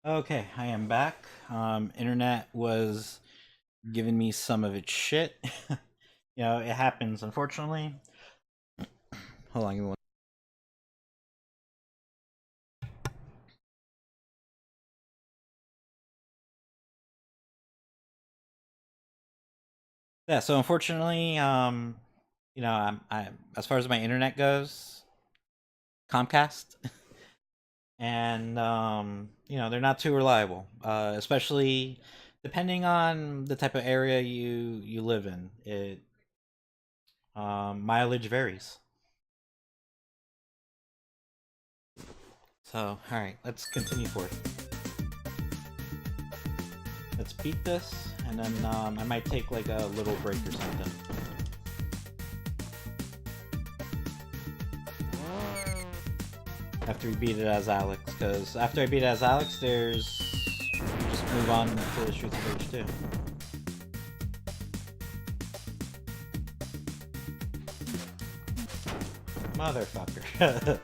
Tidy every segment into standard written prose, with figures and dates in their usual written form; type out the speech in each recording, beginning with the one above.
Okay, I am back. Internet was giving me some of its shit. It happens, unfortunately. Hold on, give me one. Yeah, so unfortunately, I as far as my internet goes, Comcast, and they're not too reliable, especially depending on the type of area you live in. It Mileage varies. So, all right, let's continue forth. Let's beat this, and then I might take like a little break or something. After we beat it as Alex, because after I beat it as Alex, there's we just move on to Streets of Rage 2. Motherfucker.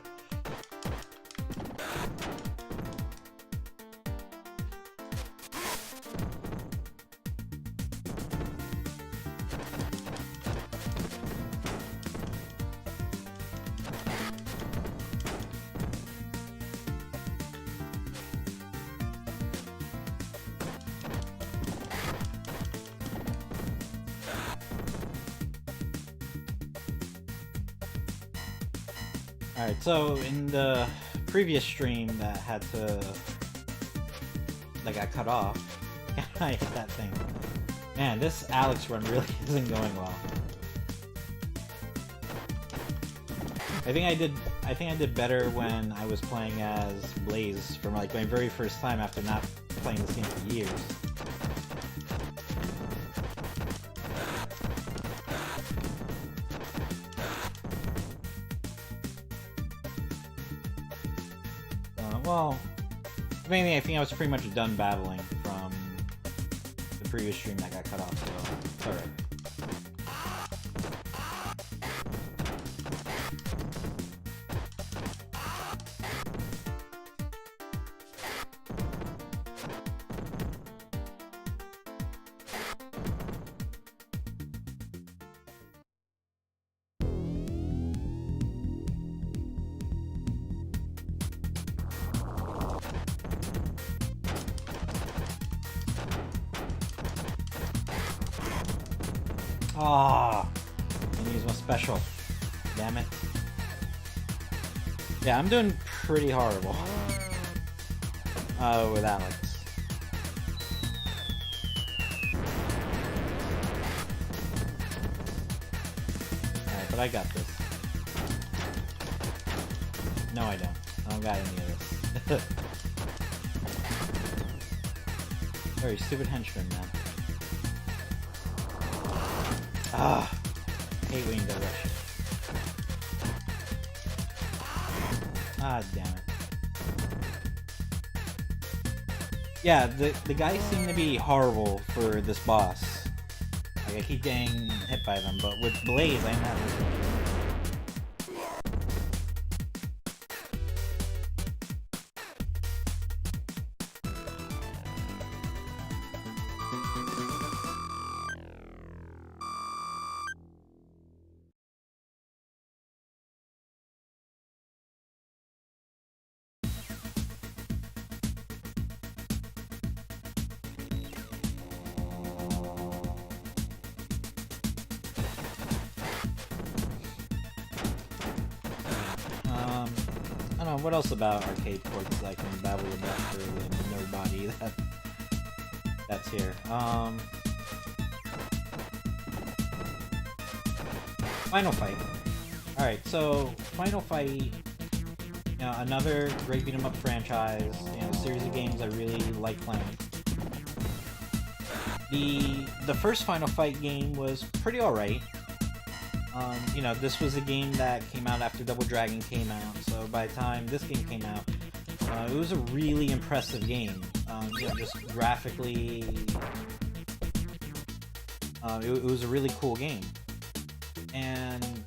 Alright, so in the previous stream that got cut off, I hit that thing. Man, this Alex run really isn't going well. I think I did better when I was playing as Blaze for like my very first time after not playing this game for years. Well, mainly I think I was pretty much done battling from the previous stream that got cut off, so it's alright. Ah, I use my special. Damn it. Yeah, I'm doing pretty horrible. With Alex. Alright, but I got this. No, I don't. I don't got any of this. Very stupid henchman, man. Ah, hate when you go rush. Ah, damn it. Yeah, the guys seem to be horrible for this boss. Like, I keep getting hit by them, but with Blaze, I'm not listening. I don't know, what else about arcade ports I can babble about for the nobody that's here? Final Fight. Alright, so Final Fight, another great beat 'em up franchise, series of games I really like playing. The first Final Fight game was pretty alright. This was a game that came out after Double Dragon came out, so by the time this game came out, it was a really impressive game. Just graphically, it was a really cool game. And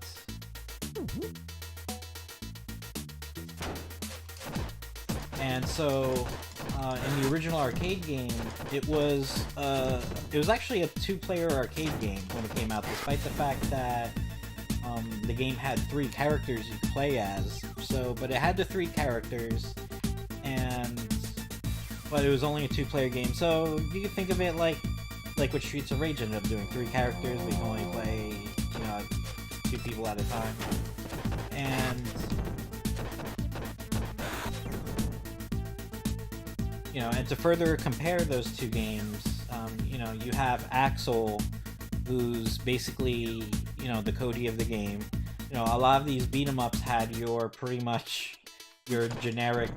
so in the original arcade game, it was actually a two-player arcade game when it came out, despite the fact that the game had 3 characters you could play as. But it had the 3 characters, but it was only a two-player game. So you could think of it like what Streets of Rage ended up doing: 3 characters, but you can only play 2 people at a time. And and to further compare those 2 games, you have Axel, who's basically the Cody of the game. A lot of these beat 'em ups had pretty much your generic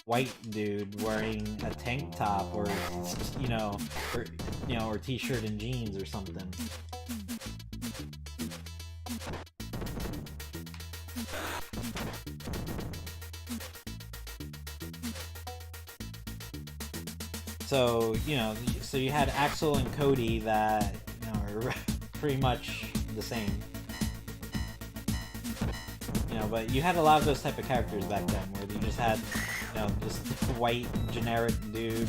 white dude wearing a tank top or t-shirt and jeans or something. So you had Axel and Cody that are pretty much the same. But you had a lot of those type of characters back then, where you just had just white generic dude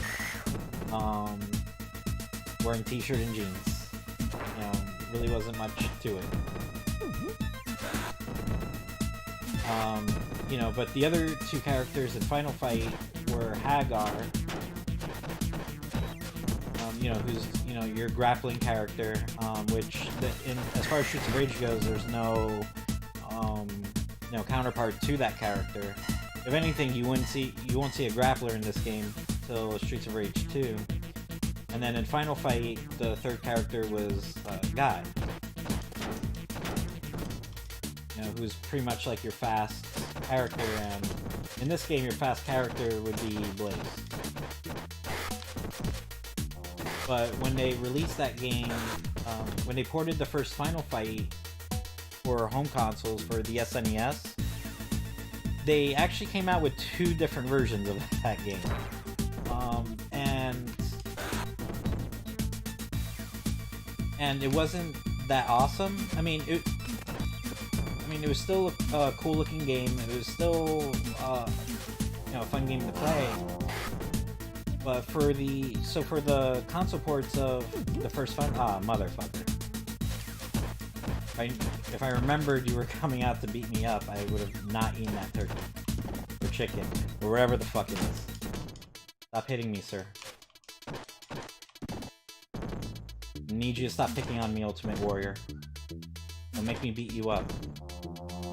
wearing t-shirt and jeans. Really wasn't much to it. But the other 2 characters in Final Fight were Hagar, who's your grappling character, which as far as Streets of Rage goes, there's no counterpart to that character. If anything, you won't see a grappler in this game till Streets of Rage 2. And then in Final Fight, the 3rd character was Guy, who's pretty much like your fast character, and in this game your fast character would be Blaze. But when they released that game, when they ported the first Final Fight for home consoles for the SNES, they actually came out with 2 different versions of that game. And it wasn't that awesome. I mean, it was still a cool looking game. It was still a fun game to play. But for the console ports of the first motherfucker. If I remembered you were coming out to beat me up, I would have not eaten that turkey. Or chicken. Or wherever the fuck it is. Stop hitting me, sir. I need you to stop picking on me, Ultimate Warrior. Don't make me beat you up.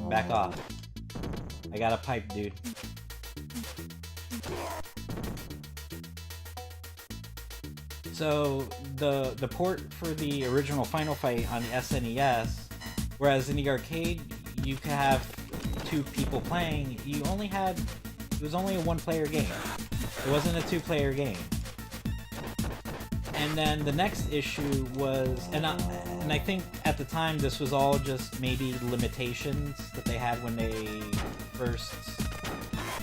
Back off. I got a pipe, dude. So, the port for the original Final Fight on the SNES, whereas in the arcade, you could have 2 people playing, it was only a 1-player game. It wasn't a 2-player game. And then the next issue was, and I think at the time this was all just maybe limitations that they had when they first,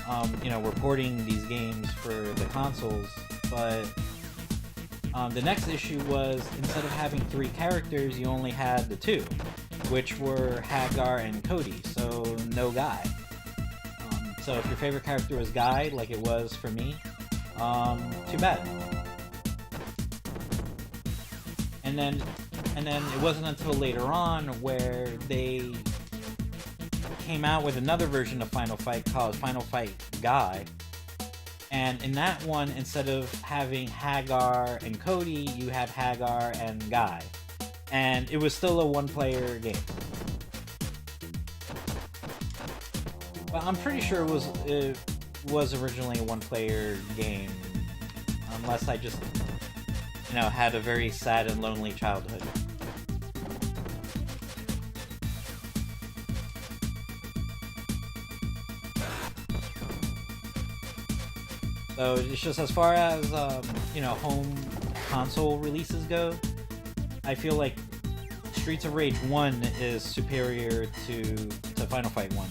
were porting these games for the consoles. But the next issue was, instead of having 3 characters, you only had the 2, which were Hagar and Cody, so no Guy. So if your favorite character was Guy, like it was for me, too bad. And then it wasn't until later on where they came out with another version of Final Fight called Final Fight Guy. And in that one, instead of having Hagar and Cody, you had Hagar and Guy. And it was still a 1-player game. Well, I'm pretty sure it was originally a 1-player game, unless I just had a very sad and lonely childhood. So it's just, as far as home console releases go, I feel like Streets of Rage 1 is superior to Final Fight 1,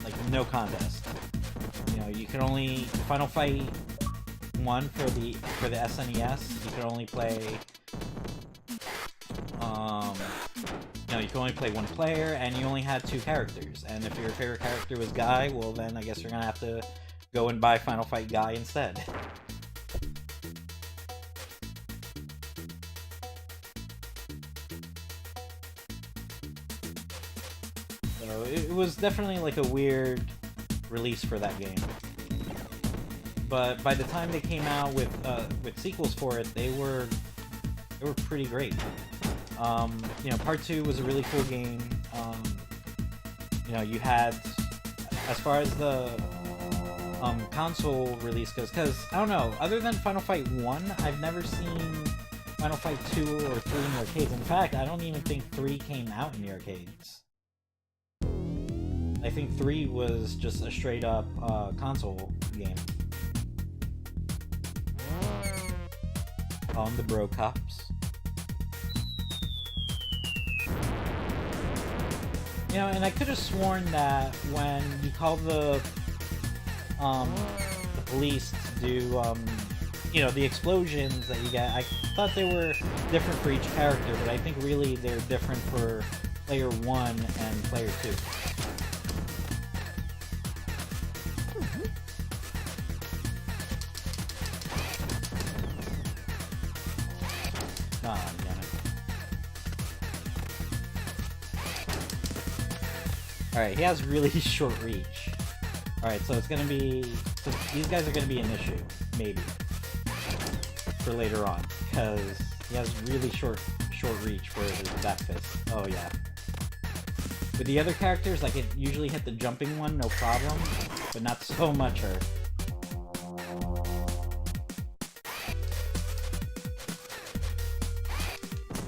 like no contest. You can only Final Fight 1 for the SNES, you can only play you can only play 1 player, and you only had 2 characters. And if your favorite character was Guy, well then I guess you're gonna go and buy Final Fight Guy instead. So it was definitely like a weird release for that game. But by the time they came out with sequels for it, they were pretty great. You know, Part 2 was a really cool game. You know, you had, as far as the console release goes, because I don't know, other than Final Fight 1, I've never seen Final Fight 2 or 3 in the arcades. In fact, I don't even think 3 came out in the arcades. I think 3 was just a straight up console game. On the Bro Cops. You know, and I could have sworn that when you call the police to do, you know, the explosions that you get, I thought they were different for each character, but I think really they're different for player 1 and player 2. Oh, damn it. Alright, he has really short reach. Alright, so it's gonna be... So these guys are gonna be an issue, maybe. For later on. Because he has really short reach for his back fist. Oh yeah. With the other characters, like it usually hit the jumping one, no problem. But not so much her.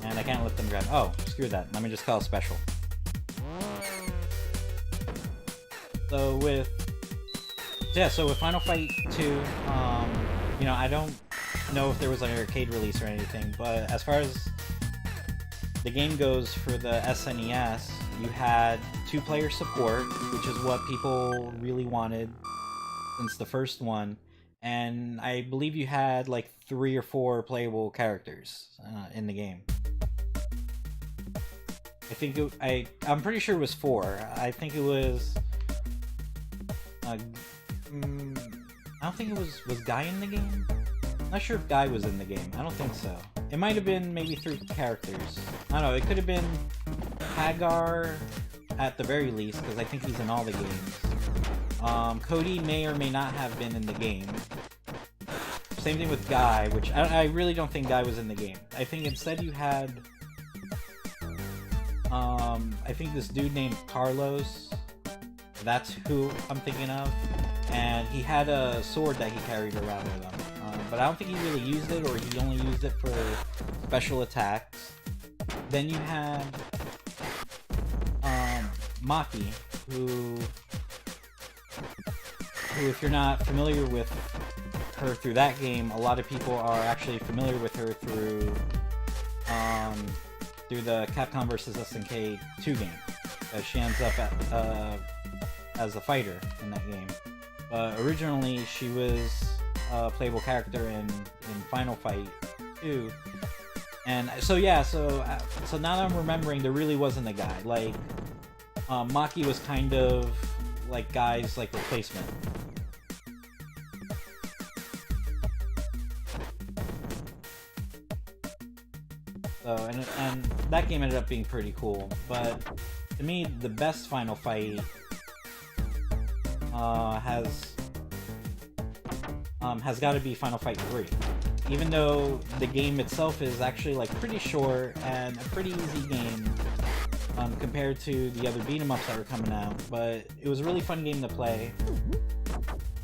And I can't let them grab... Oh, screw that. Let me just call special. So with Final Fight 2, you know, I don't know if there was an arcade release or anything, but as far as the game goes for the SNES, you had 2-player support, which is what people really wanted since the first one, and I believe you had like 3 or 4 playable characters in the game. I think I'm pretty sure it was 4. I think it was... I don't think it was Guy in the game? I'm not sure if Guy was in the game. I don't think so. It might have been maybe 3 characters. I don't know, it could have been Hagar at the very least, because I think he's in all the games. Cody may or may not have been in the game. Same thing with Guy, which I really don't think Guy was in the game. I think instead you had... I think this dude named Carlos... That's who I'm thinking of, and he had a sword that he carried around with him, but I don't think he really used it, or he only used it for special attacks. Then you had Maki, who if you're not familiar with her through that game, a lot of people are actually familiar with her through the Capcom vs. SNK 2 game. She ends up as a fighter in that game. Originally, she was a playable character in Final Fight 2. And so yeah, so now that I'm remembering, there really wasn't a guy. Like, Maki was kind of like Guy's like replacement. So and that game ended up being pretty cool. But to me, the best Final Fight has got to be Final Fight 3. Even though the game itself is actually like pretty short and a pretty easy game compared to the other beat 'em ups that were coming out, but it was a really fun game to play.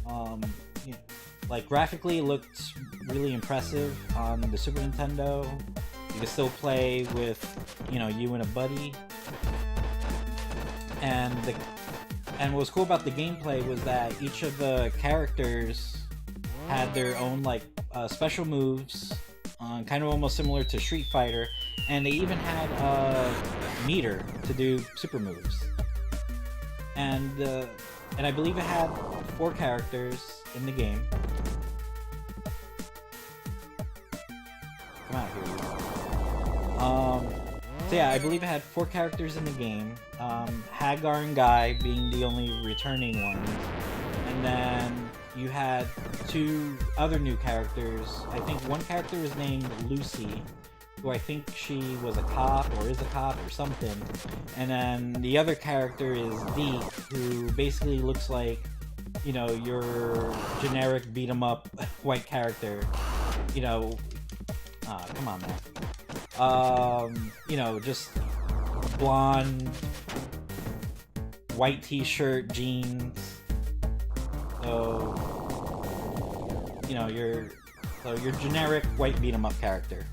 You know, like graphically, it looked really impressive on the Super Nintendo. You could still play with, you know, you and a buddy, and what was cool about the gameplay was that each of the characters had their own like special moves, kind of almost similar to Street Fighter, and they even had a meter to do super moves. And I believe it had 4 characters in the game. Come out here. So yeah, I believe it had 4 characters in the game. Hagar and Guy being the only returning ones, and then you had two other new characters. I think one character was named Lucy, who I think she was a cop or is a cop or something. And then the other character is Deke, who basically looks like, you know, your generic beat 'em up white character. You know, come on, man. You know, just blonde, white t-shirt, jeans. So, you know, your generic white beat 'em up character,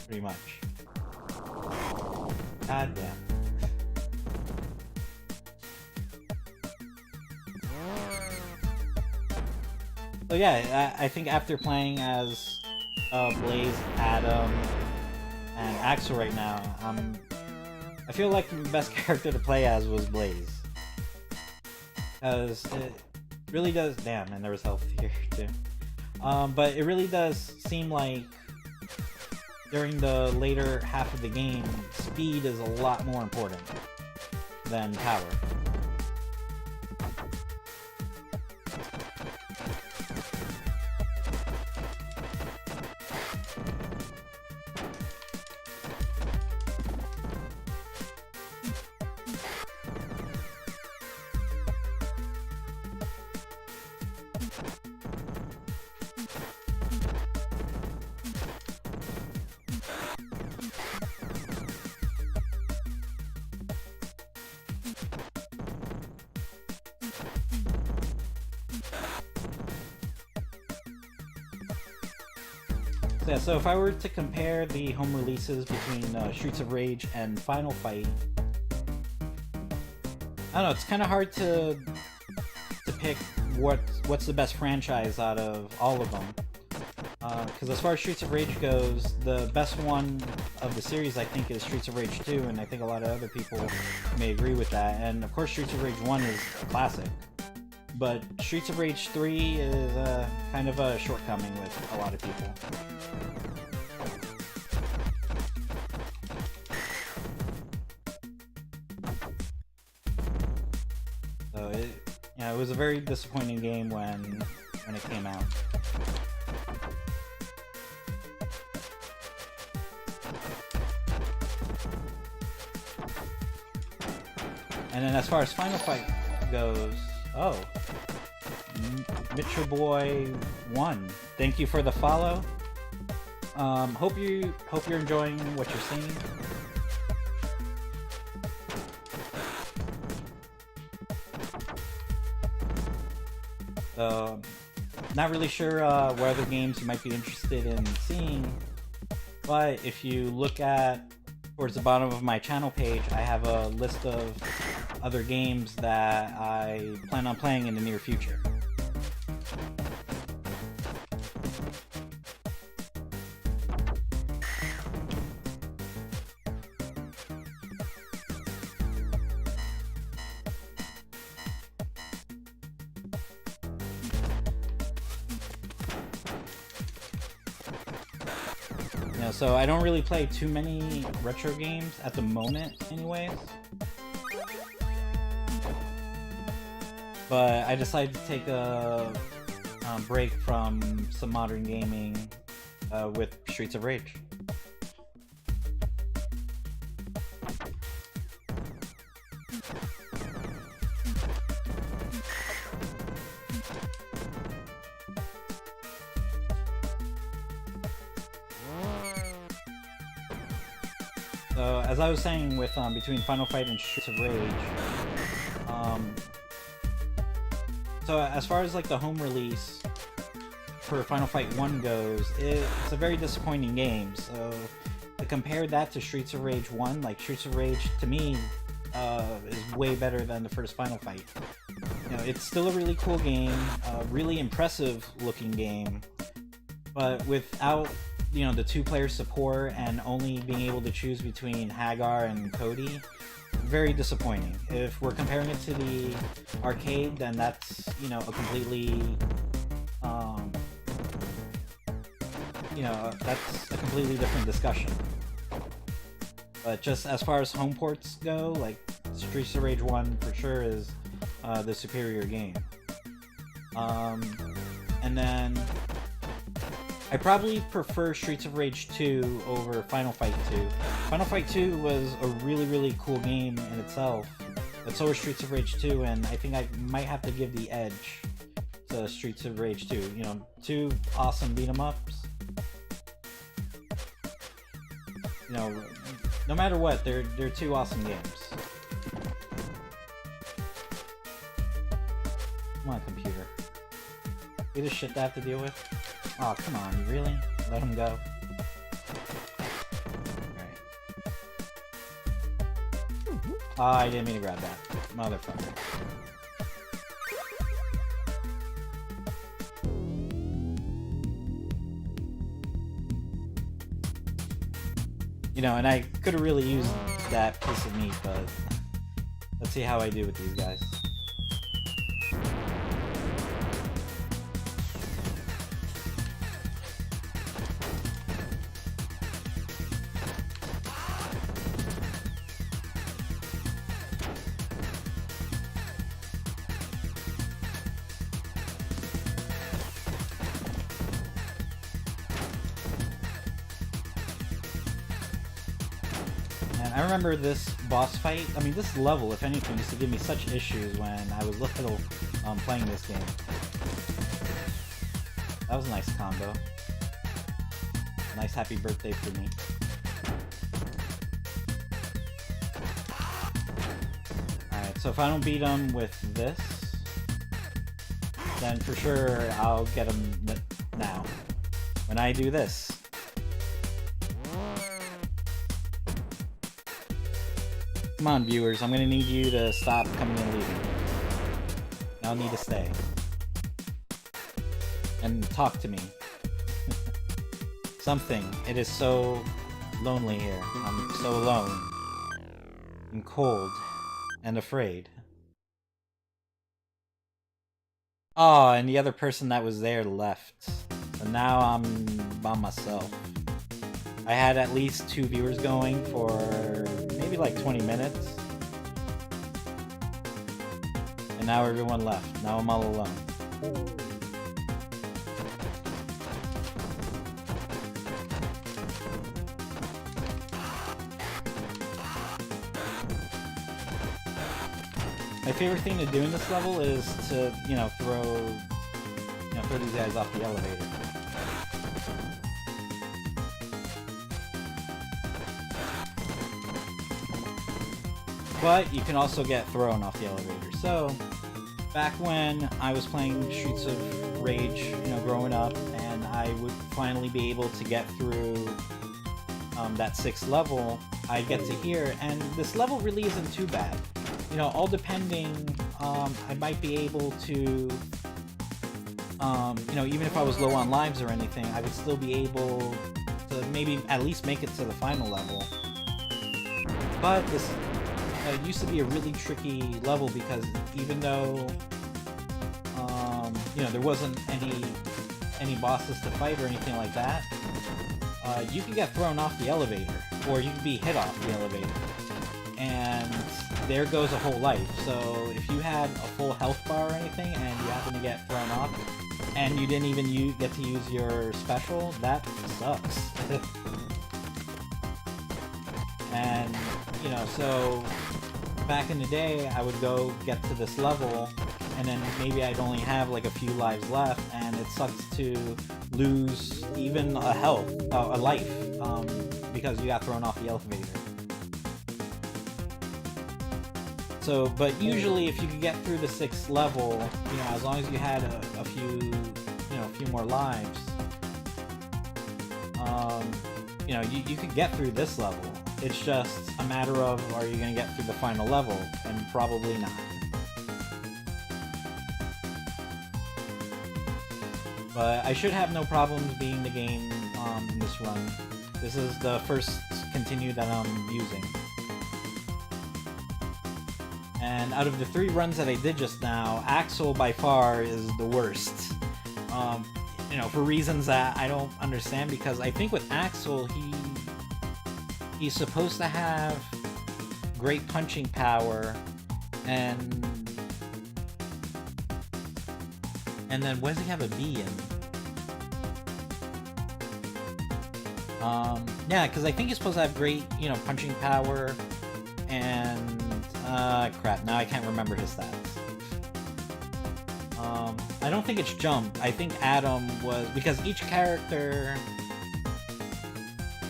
pretty much. God damn. So yeah, I think after playing as Blaze, Adam, and Axel right now, I feel like the best character to play as was Blaze. Because it really does... Damn, and there was health here too. But it really does seem like during the later half of the game, speed is a lot more important than power. Yeah, so if I were to compare the home releases between Streets of Rage and Final Fight, I don't know, it's kind of hard to pick what's the best franchise out of all of them. Because as far as Streets of Rage goes, the best one of the series I think is Streets of Rage 2, and I think a lot of other people may agree with that. And of course Streets of Rage 1 is a classic. But Streets of Rage 3 is kind of a shortcoming with a lot of people. So it was a very disappointing game when it came out. And then as far as Final Fight goes, oh, Mitchell Boy 1, thank you for the follow. Hope you're enjoying what you're seeing. Not really sure what other games you might be interested in seeing, but if you look towards the bottom of my channel page, I have a list of other games that I plan on playing in the near future. So I don't really play too many retro games at the moment anyways. But I decided to take a break from some modern gaming with Streets of Rage. So, as I was saying with between Final Fight and Streets of Rage, so as far as like the home release for Final Fight 1 goes, it's a very disappointing game. So to compare that to Streets of Rage 1, like Streets of Rage to me is way better than the first Final Fight. You know, it's still a really cool game, a really impressive looking game, but without the two-player support and only being able to choose between Hagar and Cody, very disappointing. If we're comparing it to the arcade, then that's a completely that's a completely different discussion. But just as far as home ports go, like Streets of Rage 1 for sure is the superior game. And then I probably prefer Streets of Rage 2 over Final Fight 2. Final Fight 2 was a really, really cool game in itself, but so was Streets of Rage 2, and I think I might have to give the edge to Streets of Rage 2. You know, two awesome beat-em-ups. You know, no matter what, they're two awesome games. Come on, computer. See the shit to have to deal with? Oh, come on, really? Let him go. Alright. Oh, I didn't mean to grab that. Motherfucker. You know, and I could have really used that piece of meat, but let's see how I do with these guys. I remember this boss fight. I mean, this level, if anything, used to give me such issues when I was little playing this game. That was a nice combo. Nice happy birthday for me. Alright, so if I don't beat him with this, then for sure I'll get him now. When I do this. Come on, viewers, I'm gonna need you to stop coming and leaving. Y'all need to stay. And talk to me. Something. It is so lonely here. I'm so alone. And cold. And afraid. Oh, and the other person that was there left. So now I'm by myself. I had at least 2 viewers going for maybe like 20 minutes. And now everyone left. Now I'm all alone. My favorite thing to do in this level is to, throw these guys off the elevator. But you can also get thrown off the elevator. So, back when I was playing Streets of Rage, growing up, and I would finally be able to get through that 6th level, I'd get to here, and this level really isn't too bad. All depending, I might be able to, even if I was low on lives or anything, I would still be able to maybe at least make it to the final level. But this used to be a really tricky level because even though, there wasn't any bosses to fight or anything like that, you could get thrown off the elevator, or you could be hit off the elevator. And there goes a whole life. So if you had a full health bar or anything and you happen to get thrown off and you didn't even get to use your special, that sucks. And, so back in the day, I would go get to this level and then maybe I'd only have like a few lives left, and it sucks to lose even a life, because you got thrown off the elevator. So, but usually if you could get through the 6th level, as long as you had a few more lives, you could get through this level. It's just a matter of, are you going to get through the final level? And probably not. But I should have no problems beating the game in this run. This is the first continue that I'm using. And out of the 3 runs that I did just now, Axel by far is the worst. For reasons that I don't understand, because I think with Axel, he's supposed to have great punching power and And then what does he have a B in? Yeah, because I think he's supposed to have great, you know, punching power, and crap, now I can't remember his stats. I don't think it's jump. I think Adam was, because each character,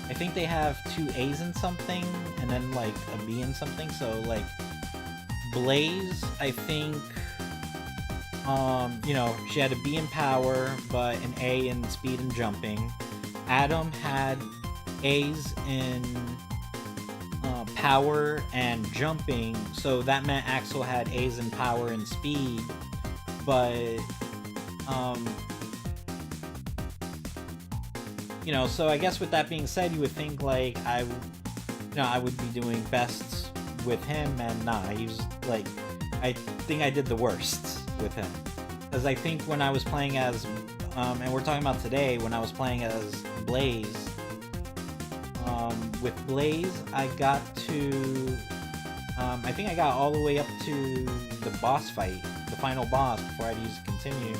I think they have 2 A's in something, and then like a B in something, so like Blaze, I think, you know, she had a B in power, but an A in speed and jumping. Adam had A's in power and jumping, so that meant Axel had A's in power and speed, but you know, so I guess with that being said, you would think like I would be doing best with him, and nah, he's like, I think I did the worst with him, because I think when I was playing as and we're talking about today, when I was playing as Blaze, with Blaze, I got to, I think I got all the way up to the boss fight, the final boss, before I had to use continue.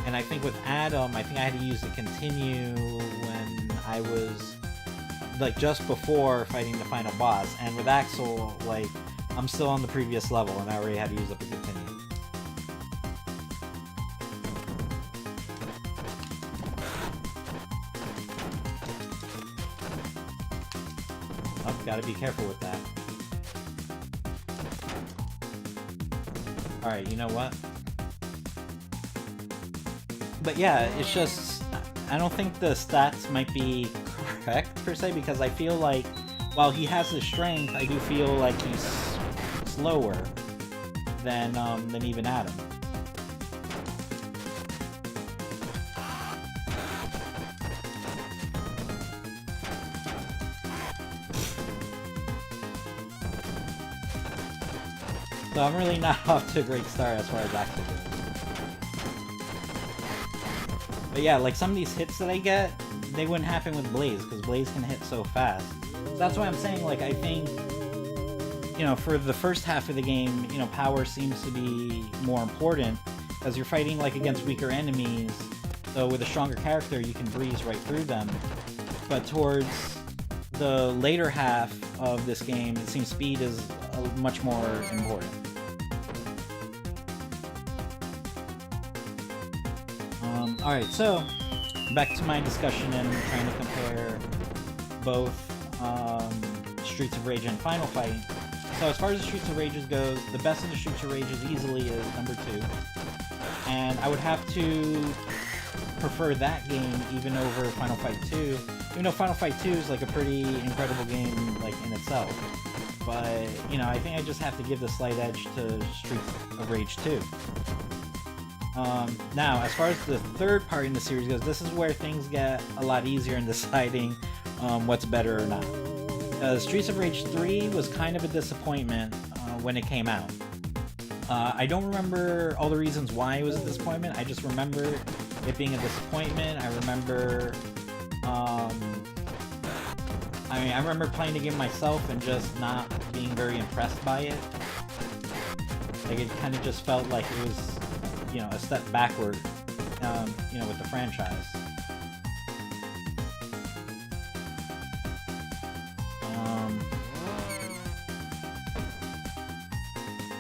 And I think with Adam, I think I had to use the continue when I was, like, just before fighting the final boss. And with Axel, like, I'm still on the previous level, and I already had to use up the continue. Gotta be careful with that. Alright, you know what? But yeah, it's just, I don't think the stats might be correct, per se, because I feel like, while he has the strength, I do feel like he's slower than even Adam. So I'm really not off to a great start as far as Axel goes. But yeah, like some of these hits that I get, they wouldn't happen with Blaze, because Blaze can hit so fast. So that's why I'm saying, like, I think, you know, for the first half of the game, you know, power seems to be more important, because you're fighting, like, against weaker enemies, so with a stronger character, you can breeze right through them. But towards the later half of this game, it seems speed is much more important. Alright, so back to my discussion and trying to compare both Streets of Rage and Final Fight. So as far as the Streets of Rage goes, the best of the Streets of Rage easily is number 2. And I would have to prefer that game even over Final Fight 2. Even though Final Fight 2 is like a pretty incredible game, like, in itself. But, you know, I think I just have to give the slight edge to Streets of Rage 2. Now, as far as the third part in the series goes, this is where things get a lot easier in deciding what's better or not. Streets of Rage 3 was kind of a disappointment when it came out. I don't remember all the reasons why it was a disappointment, I just remember it being a disappointment. I remember, I remember playing the game myself and just not being very impressed by it. Like, it kind of just felt like it was, you know, a step backward, you know, with the franchise.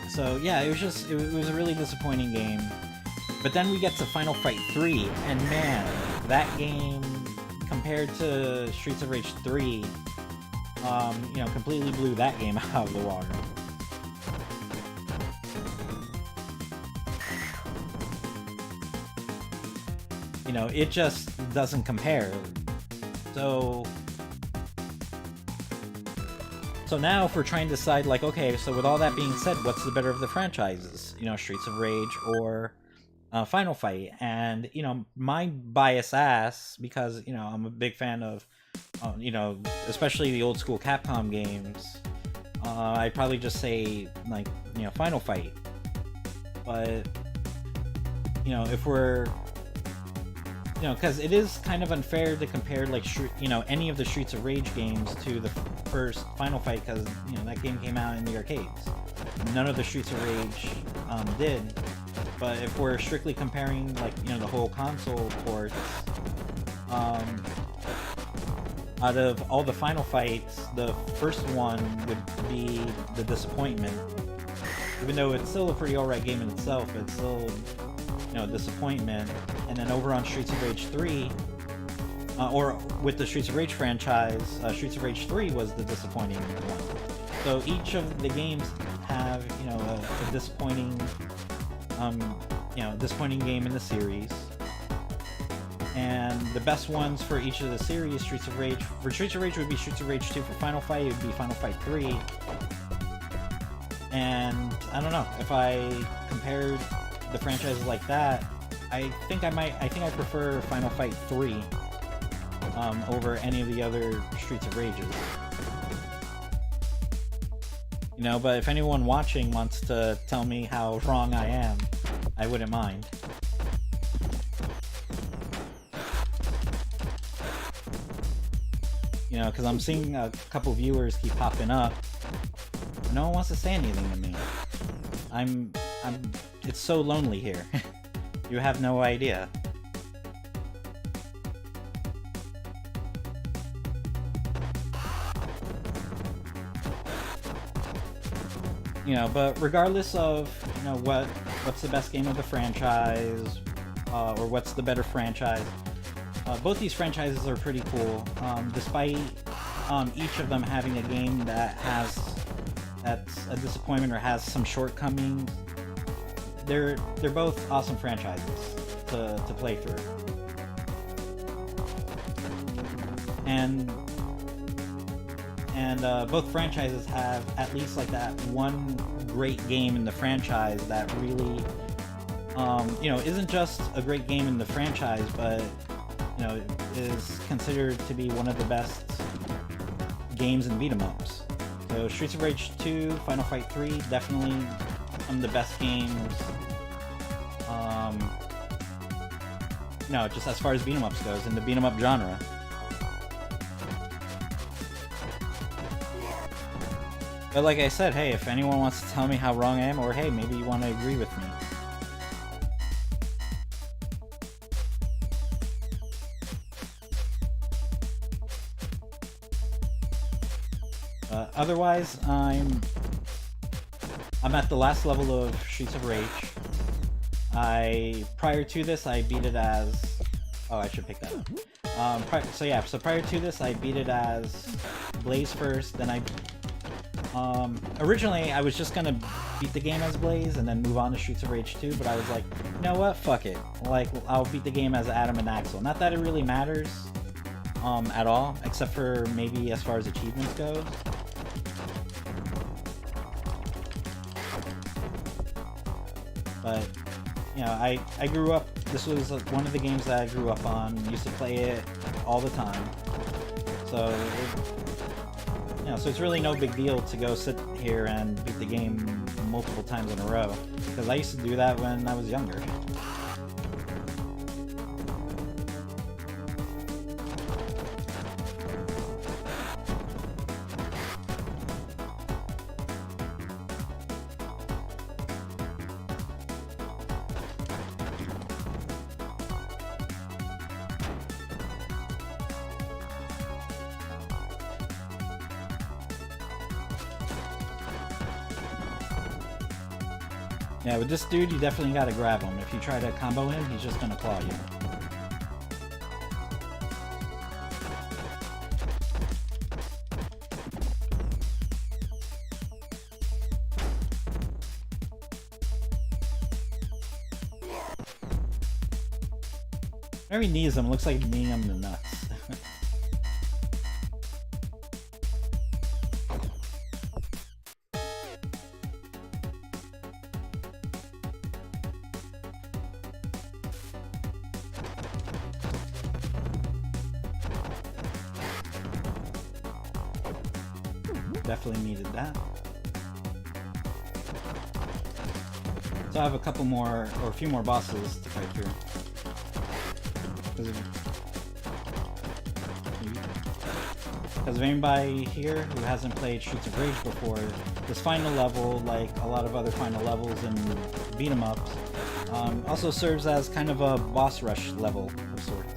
So yeah, it was a really disappointing game. But then we get to Final Fight 3, and man, that game, compared to Streets of Rage 3, you know, completely blew that game out of the water. You know, it just doesn't compare. So now if we're trying to decide, like, okay, so with all that being said, what's the better of the franchises? You know, Streets of Rage or Final Fight? And, you know, my bias ass, because, you know, I'm a big fan of, you know, especially the old school Capcom games, I'd probably just say, like, you know, Final Fight. But, you know, if we're, you know, because it is kind of unfair to compare, like, you know, any of the Streets of Rage games to the first Final Fight, because, you know, that game came out in the arcades. None of the Streets of Rage did. But if we're strictly comparing, like, you know, the whole console ports, out of all the Final Fights, the first one would be the disappointment. Even though it's still a pretty alright game in itself, it's still, you know, a disappointment. And then over on Streets of Rage 3, or with the Streets of Rage franchise, Streets of Rage 3 was the disappointing one. So each of the games have, you know, a disappointing, you know, disappointing game in the series. And the best ones for each of the series, Streets of Rage, for Streets of Rage would be Streets of Rage 2. For Final Fight, it would be Final Fight 3. And I don't know, if I compared the franchises like that, I think I prefer Final Fight 3 over any of the other Streets of Rages. You know, but if anyone watching wants to tell me how wrong I am, I wouldn't mind. You know, because I'm seeing a couple viewers keep popping up. No one wants to say anything to me. It's so lonely here. You have no idea. You know, but regardless of, you know, what's the best game of the franchise, or what's the better franchise, both these franchises are pretty cool. Despite each of them having a game that's a disappointment or has some shortcomings, they're both awesome franchises to play through. And both franchises have at least like that one great game in the franchise that really, you know, isn't just a great game in the franchise, but, you know, is considered to be one of the best games in beat-em-ups. So Streets of Rage 2, Final Fight 3, definitely one of the best games. No, just as far as beat-em-ups goes, in the beat-em-up genre. But like I said, hey, if anyone wants to tell me how wrong I am, or hey, maybe you want to agree with me. Otherwise, I'm at the last level of Streets of Rage. Prior to this, I beat it as... Oh, I should pick that up. So prior to this, I beat it as Blaze first, then I... originally, I was just gonna beat the game as Blaze and then move on to Streets of Rage 2, but I was like, you know what, fuck it. Like, I'll beat the game as Adam and Axel. Not that it really matters, at all, except for maybe as far as achievements goes. But, you know, I grew up, this was one of the games that I grew up on, used to play it all the time. So, you know, so it's really no big deal to go sit here and beat the game multiple times in a row, because I used to do that when I was younger. Yeah, with this dude, you definitely gotta grab him. If you try to combo him, he's just gonna claw you. Whenever he knees him, it looks like kneeing him in the nuts. Definitely needed that. So I have a couple more, or a few more bosses to fight through. Because if anybody here who hasn't played Streets of Rage before, this final level, like a lot of other final levels in beat 'em ups, also serves as kind of a boss rush level of sorts.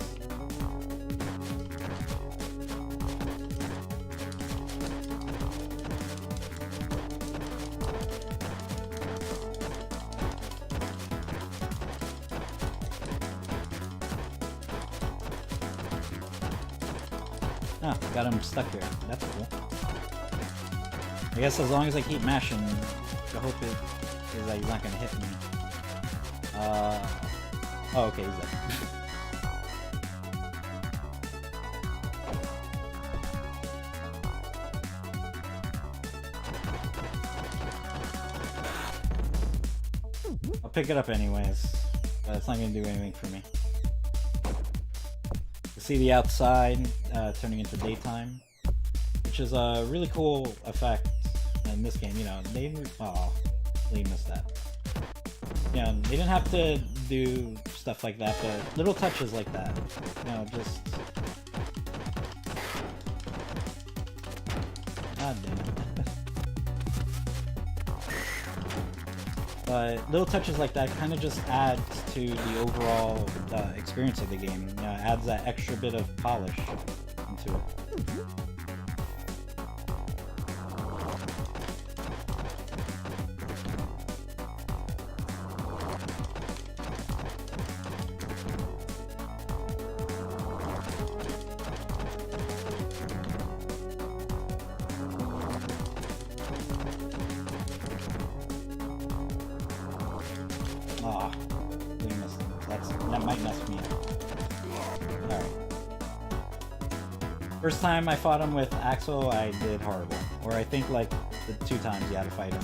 Ah, got him stuck here. That's cool. I guess as long as I keep mashing, the hope is that he's not gonna hit me. Oh, okay, he's dead. I'll pick it up anyways, but it's not gonna do anything for me. You see the outside turning into daytime, which is a really cool effect in this game. You know, they missed that. Yeah, they didn't have to do stuff like that, but little touches like that, you know, just... God damn it. But little touches like that kind of just adds to the overall experience of the game. You know, it adds that extra bit of polish into it. Aw, that might mess me up. Alright. First time I fought him with Axel, I did horrible. Or I think like the 2 times you had to fight him.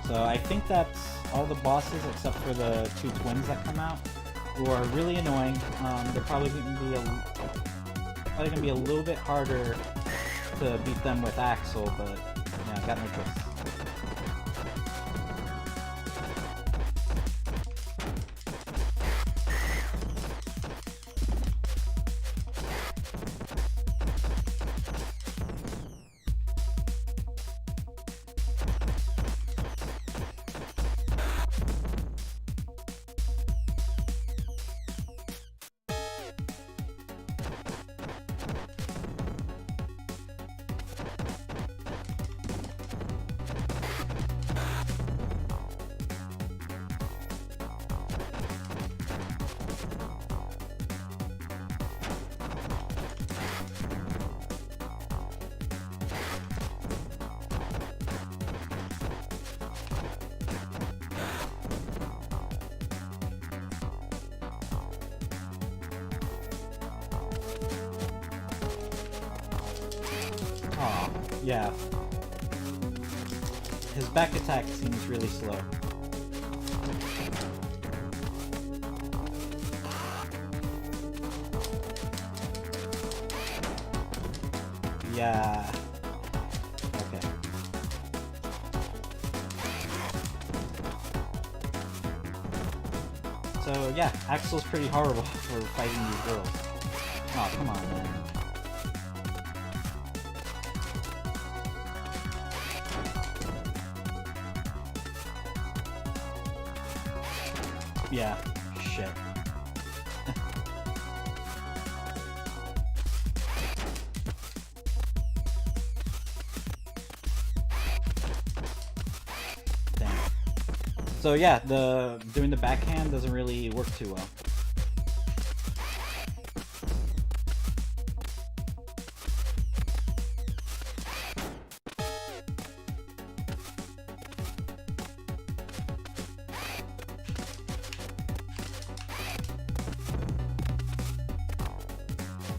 So I think that's all the bosses except for the 2 twins that come out, who are really annoying. They're probably gonna be a little bit harder to beat them with Axel, but yeah, I got no choice. Aw, yeah. His back attack seems really slow. Yeah. Okay. So yeah, Axel's pretty horrible for fighting these girls. Oh, come on, man. Yeah, shit. Damn. So yeah, doing the backhand doesn't really work too well.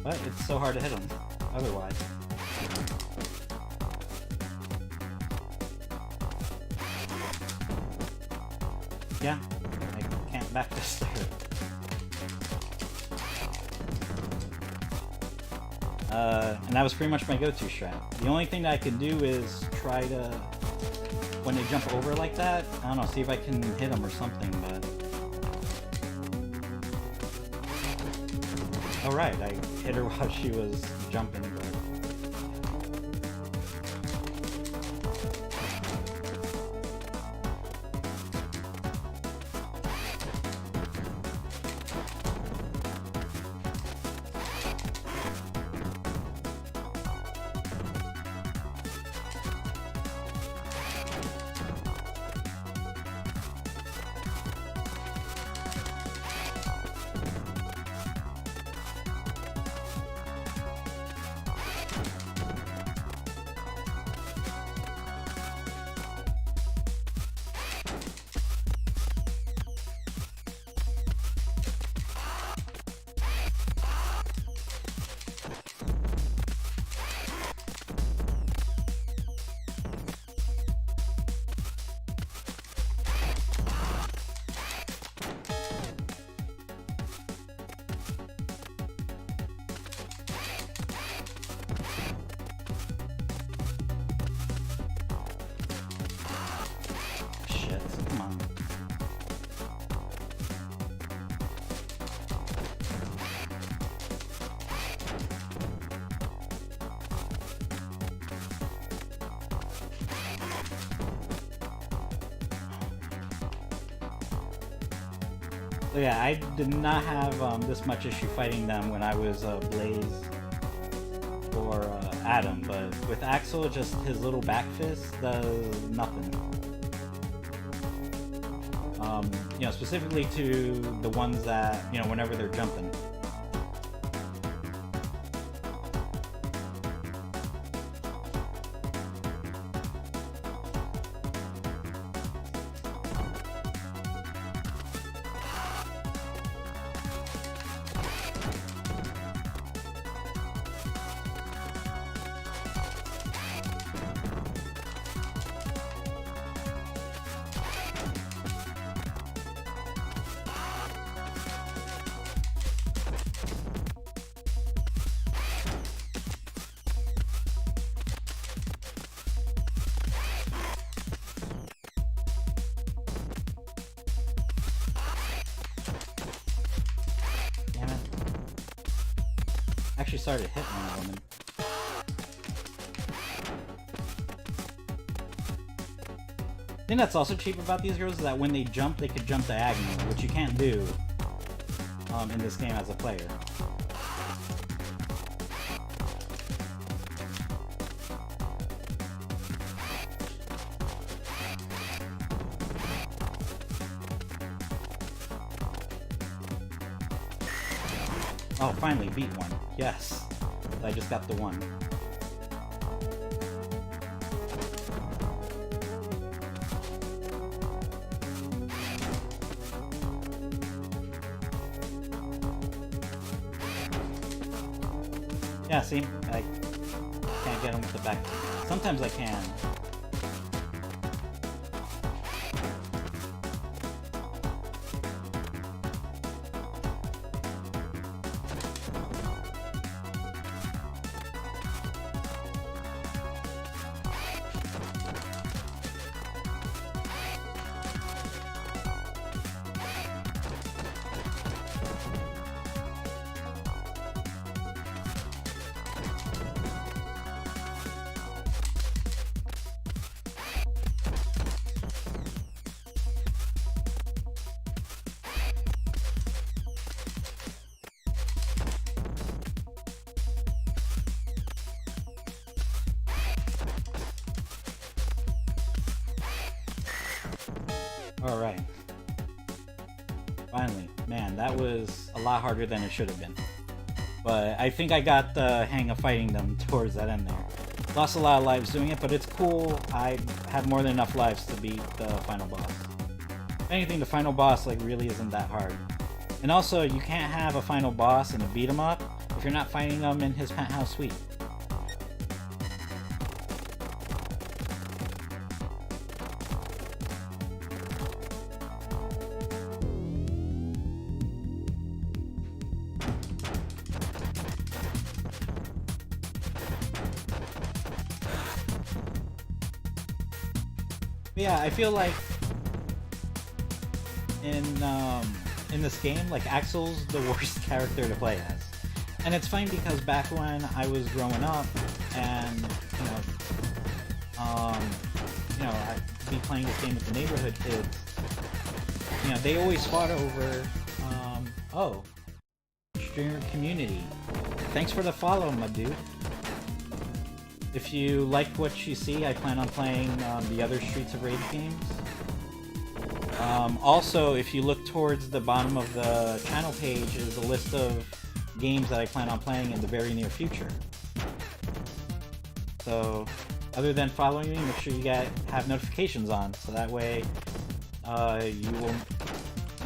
But it's so hard to hit him otherwise. Yeah, I can't back this through. And that was pretty much my go-to strat. The only thing that I can do is try to, when they jump over like that, I don't know, see if I can hit them or something, but... right. I hit her while she was jumping, but... Shit, come on. So yeah, I did not have this much issue fighting them when I was Blaze or Adam, but with Axel, just his little back fist does nothing. You know, specifically to the ones that, you know, whenever they're jumping. Actually started to hit one of them. I think that's also cheap about these heroes is that when they jump, they could jump diagonally, which you can't do in this game as a player. Oh, finally beat one. Yes. I just got the one. Yeah, see? I can't get him with the back. Sometimes I can. Alright. Finally. Man, that was a lot harder than it should have been. But I think I got the hang of fighting them towards that end there. Lost a lot of lives doing it, but it's cool. I have more than enough lives to beat the final boss. If anything, the final boss like really isn't that hard. And also, you can't have a final boss and a beat 'em up if you're not fighting him in his penthouse suite. Yeah, I feel like in this game, like Axel's the worst character to play as. And it's funny because back when I was growing up, and I'd be playing this game with the neighborhood kids. They always fought over. Oh, streamer community. Thanks for the follow, my dude. If you liked what you see, I plan on playing the other Streets of Rage games. Also, if you look towards the bottom of the channel page, is a list of games that I plan on playing in the very near future. So, other than following me, make sure you have notifications on, so that way you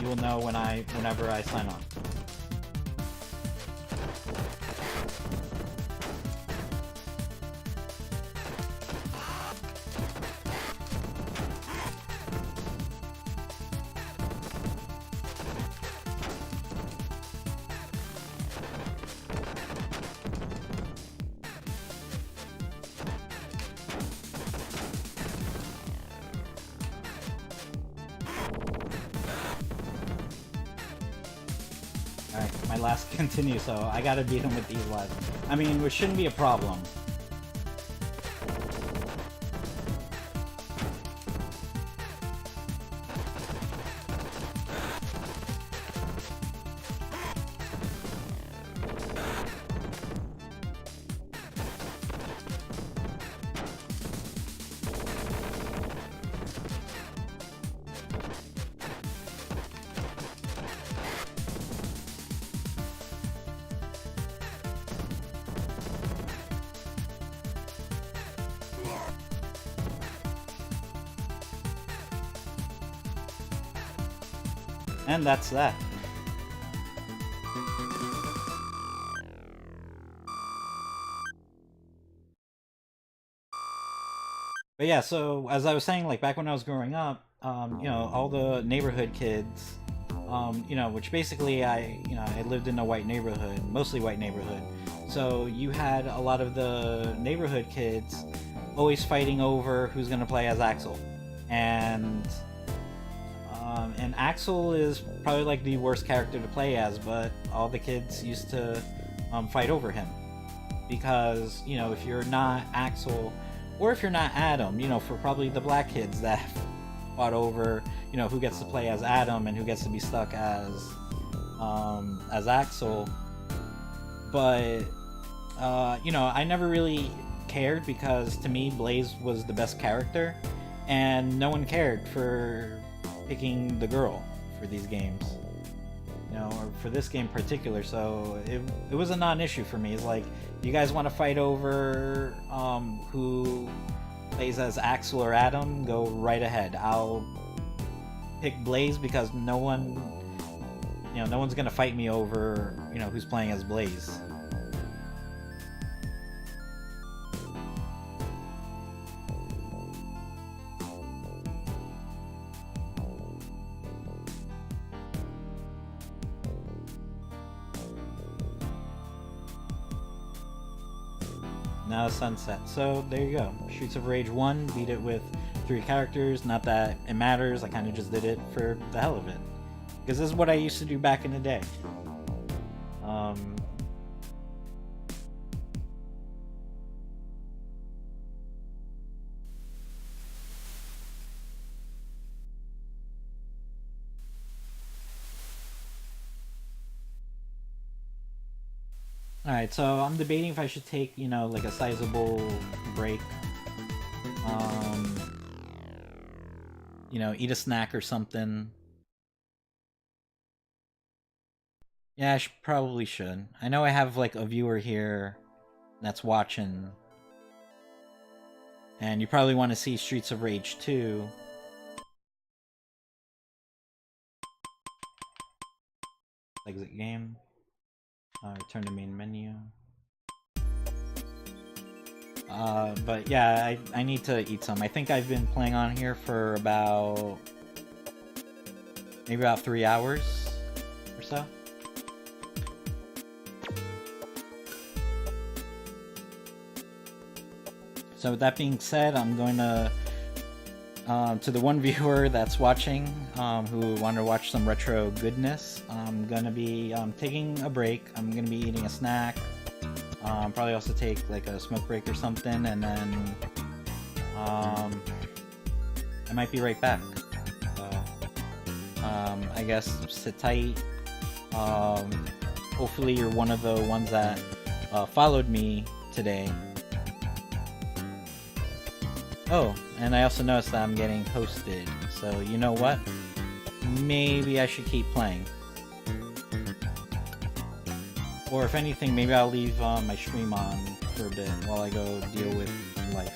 will know whenever I sign on. Alright, my last continue, so I gotta beat him with these last. I mean, which shouldn't be a problem. And that's that. But yeah, so as I was saying, like back when I was growing up, all the neighborhood kids, which basically I lived in a white neighborhood, mostly white neighborhood. So you had a lot of the neighborhood kids always fighting over who's gonna play as Axel, and Axel is probably like the worst character to play as, but all the kids used to fight over him because if you're not Axel, or if you're not Adam, for probably the black kids that fought over who gets to play as Adam and who gets to be stuck as Axel. But I never really cared because to me Blaze was the best character, and no one cared for picking the girl for these games, or for this game in particular. So it was a non-issue for me. It's like, you guys want to fight over who plays as Axel or Adam, go right ahead. I'll pick Blaze because no one's gonna fight me over who's playing as Blaze. Now Sunset. So there you go. Streets of Rage 1, beat it with 3 characters. Not that it matters, I kind of just did it for the hell of it. Because this is what I used to do back in the day. Alright, so I'm debating if I should take, like a sizable break. Eat a snack or something. Yeah, probably should. I know I have, like, a viewer here that's watching. And you probably want to see Streets of Rage 2. Exit game. Return to main menu. But yeah, I need to eat some. I think I've been playing on here for maybe about 3 hours or so. So with that being said, I'm going to To the one viewer that's watching, who want to watch some retro goodness, I'm gonna be taking a break. I'm gonna be eating a snack. Probably also take like a smoke break or something, and then I might be right back. So, I guess sit tight. Hopefully you're one of the ones that followed me today. Oh, and I also noticed that I'm getting hosted, so you know what? Maybe I should keep playing. Or if anything, maybe I'll leave my stream on for a bit while I go deal with life.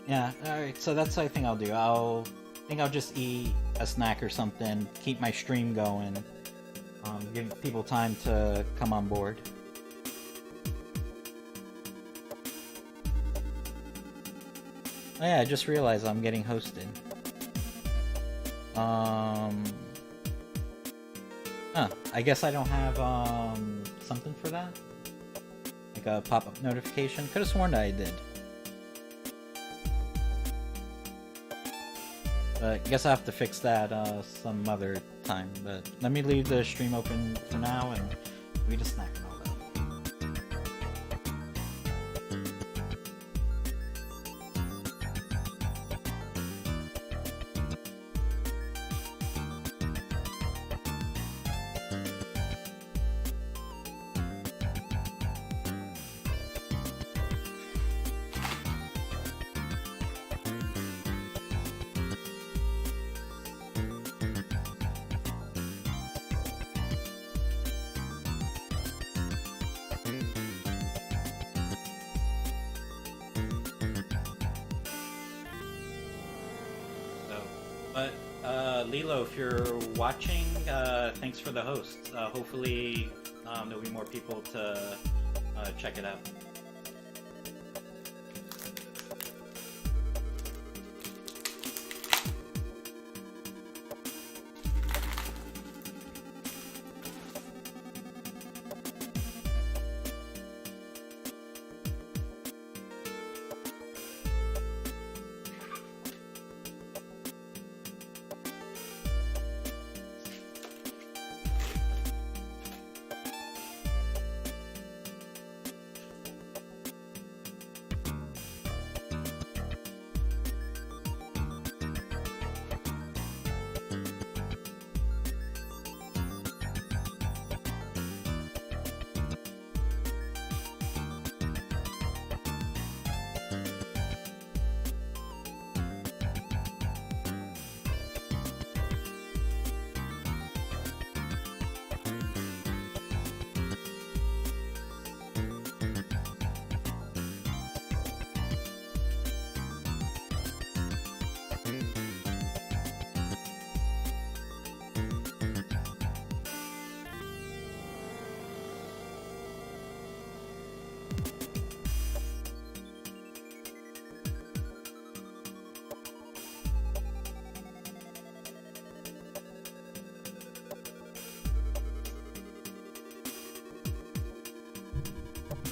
Yeah, alright, so that's what I think I'll do. I think I'll just eat a snack or something, keep my stream going, give people time to come on board. Oh yeah, I just realized I'm getting hosted. I guess I don't have something for that? Like a pop-up notification? Could've sworn that I did. But I guess I have to fix that some other time. But let me leave the stream open for now and read a snack and all that. Lilo, if you're watching, thanks for the host. Hopefully, there'll be more people to check it out.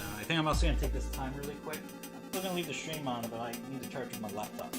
I think I'm also going to take this time really quick. I'm still going to leave the stream on, but I need to charge my laptop.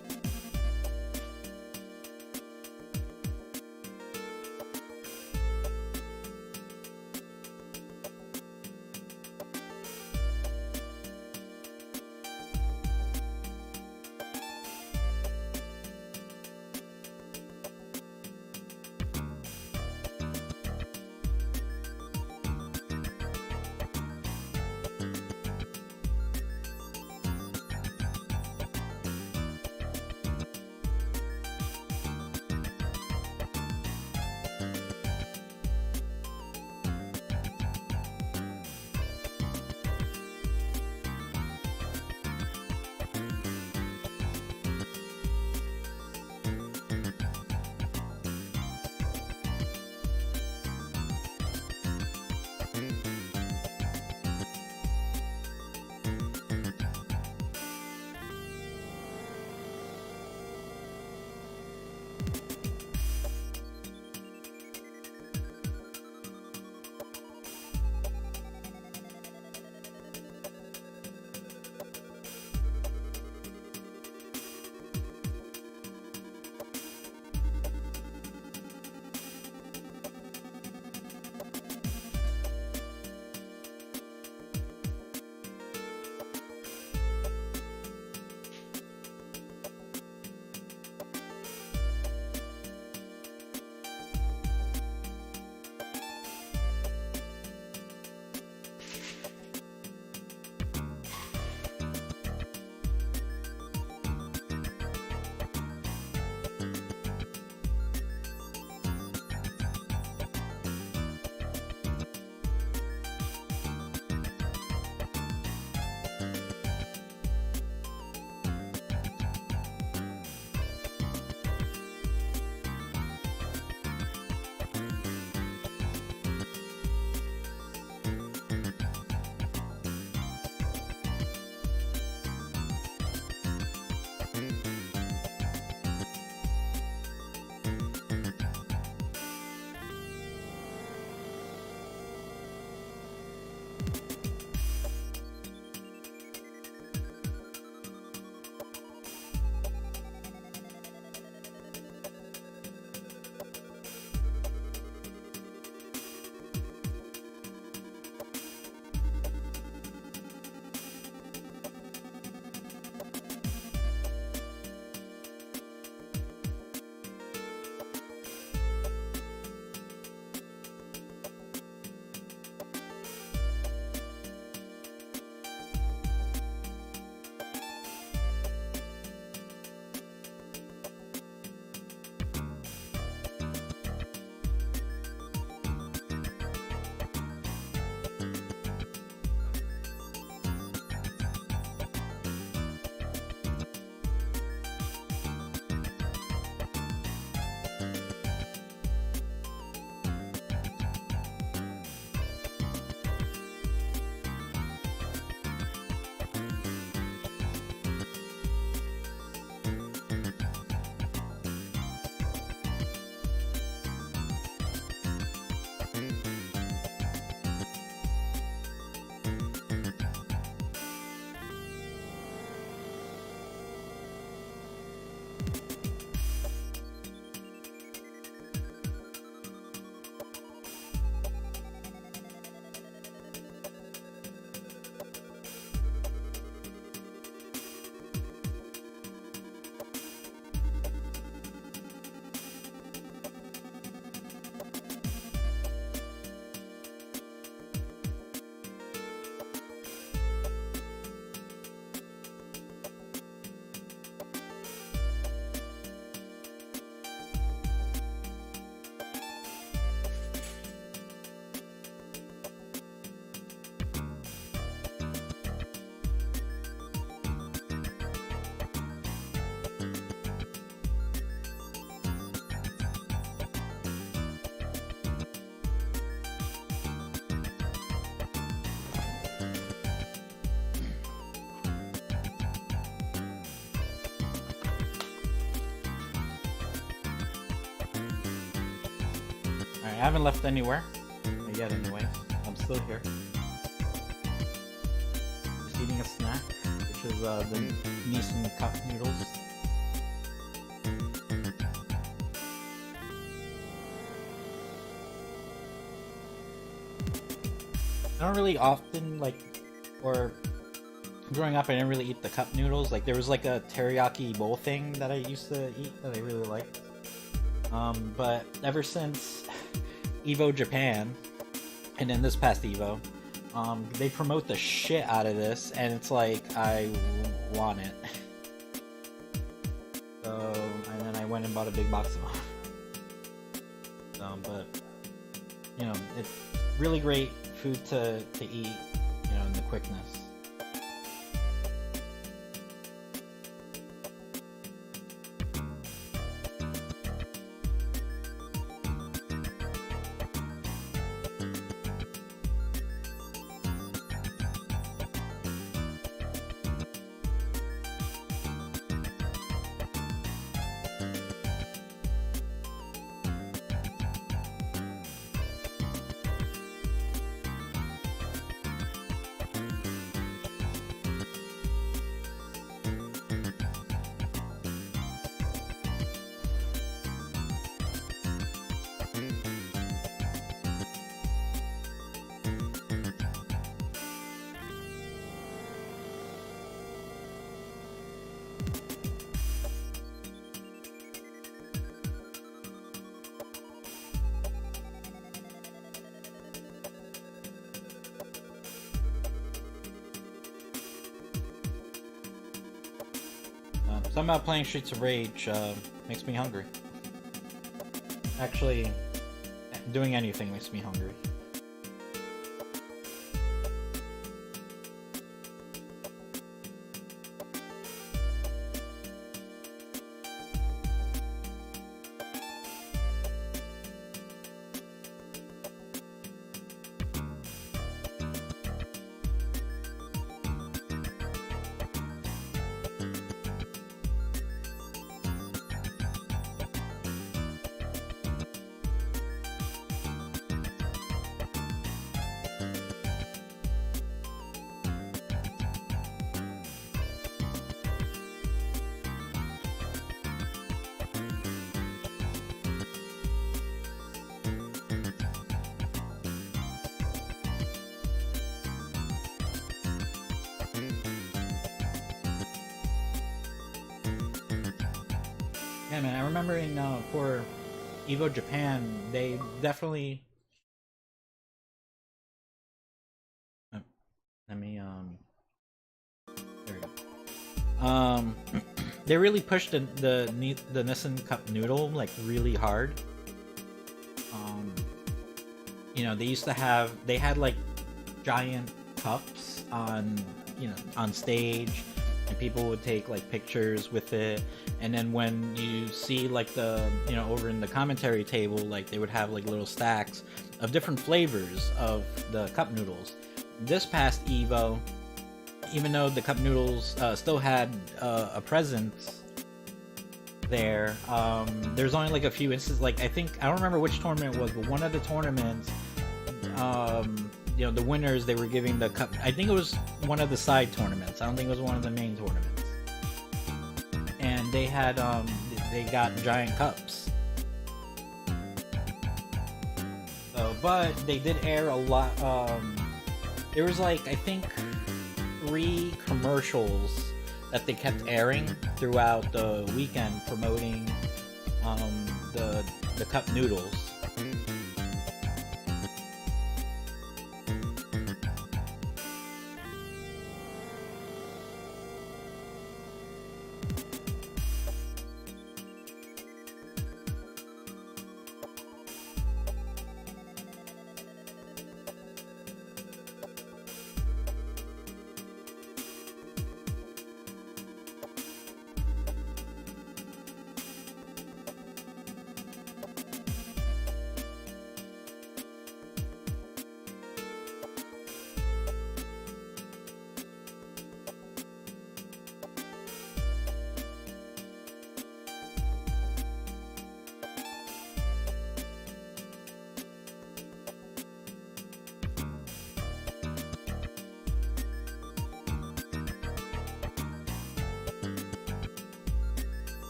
Alright, I haven't left anywhere. Yet anyway. I'm still here. Just eating a snack, which is the Nissan cup noodles. I don't really often or growing up I didn't really eat the cup noodles. Like there was like a teriyaki bowl thing that I used to eat that I really liked. But ever since Evo Japan, and then this past Evo, they promote the shit out of this, and it's like, I want it. So, and then I went and bought a big box of them. But, you know, it's really great food to eat, you know, in the quickness. Something about playing Streets of Rage makes me hungry. Actually, doing anything makes me hungry. Yeah, man, I remember for Evo Japan, they definitely. Let me There we go. They really pushed the Nissan Cup noodle like really hard. You know, they had like giant cups on stage, and people would take like pictures with it. And then when you see like over in the commentary table, like they would have like little stacks of different flavors of the cup noodles. This past Evo, even though the cup noodles still had a presence there, there's only like a few instances. Like I don't remember which tournament it was, but one of the tournaments, the winners, they were giving the cup. I think it was one of the side tournaments. I don't think it was one of the main tournaments. And they had they got giant cups. So, but they did air a lot. There was like I think 3 commercials that they kept airing throughout the weekend promoting the cup noodles.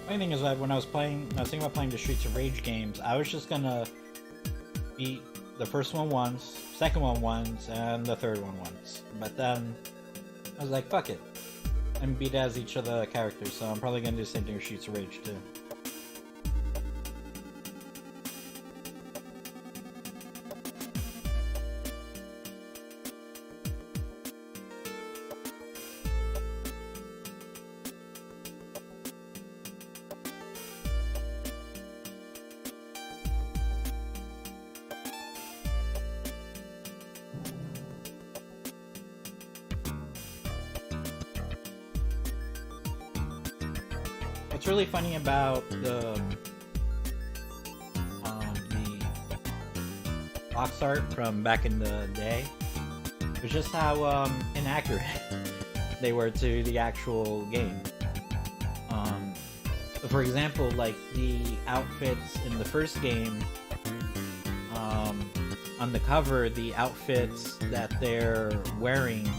Funny thing is that when I was thinking about playing the Streets of Rage games, I was just gonna beat the first one once, second one once, and the third one once. But then I was like, fuck it, and beat as each of the characters. So I'm probably gonna do the same thing with Streets of Rage too. What's really funny about the box art from back in the day was just how inaccurate they were to the actual game. For example, like the outfits in the first game, on the cover, the outfits that they're wearing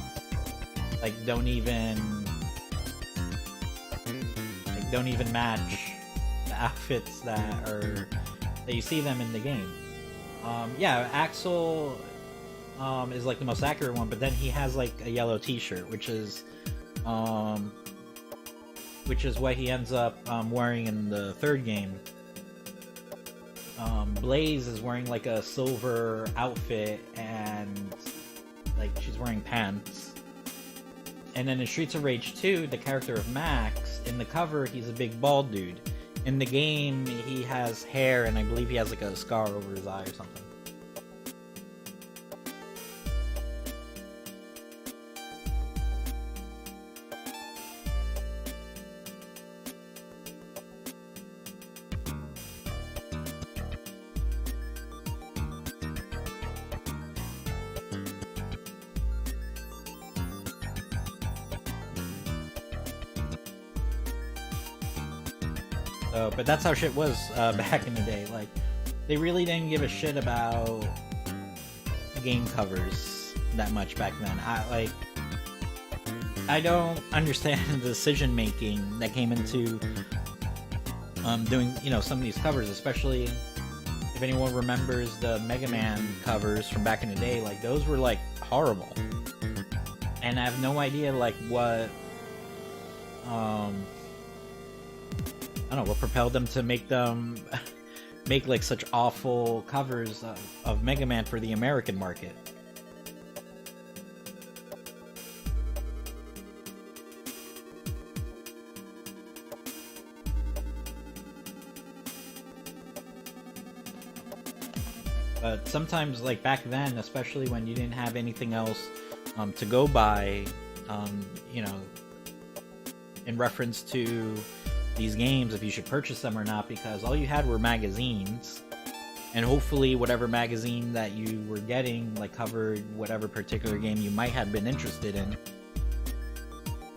like don't even match the outfits that you see them in the game. Yeah, Axel is like the most accurate one, but then he has like a yellow t-shirt, which is what he ends up wearing in the third game. Blaze is wearing like a silver outfit and like she's wearing pants. And then in Streets of Rage 2, the character of Max, in the cover, he's a big bald dude. In the game, he has hair, and I believe he has like a scar over his eye or something. But that's how shit was back in the day. Like, they really didn't give a shit about game covers that much back then. I don't understand the decision making that came into doing, you know, some of these covers, especially if anyone remembers the Mega Man covers from back in the day. Like, those were like horrible, and I have no idea like what I don't know what propelled them to make like such awful covers of Mega Man for the American market. But sometimes, like back then, especially when you didn't have anything else to go by, you know, in reference to these games, if you should purchase them or not, because all you had were magazines, and hopefully whatever magazine that you were getting like covered whatever particular game you might have been interested in.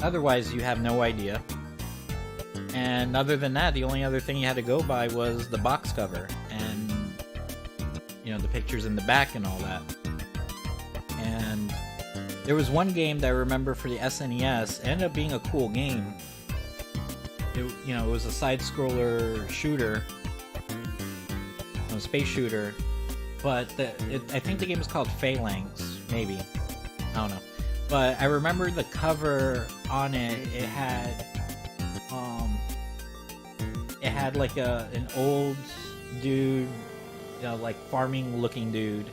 Otherwise, you have no idea. And other than that, the only other thing you had to go by was the box cover and, you know, the pictures in the back and all that. And there was one game that I remember for the SNES, ended up being a cool game. It was a side-scroller shooter, a space shooter, but I think the game was called Phalanx, maybe. I don't know. But I remember the cover on it. It had like an old dude, you know, like farming-looking dude,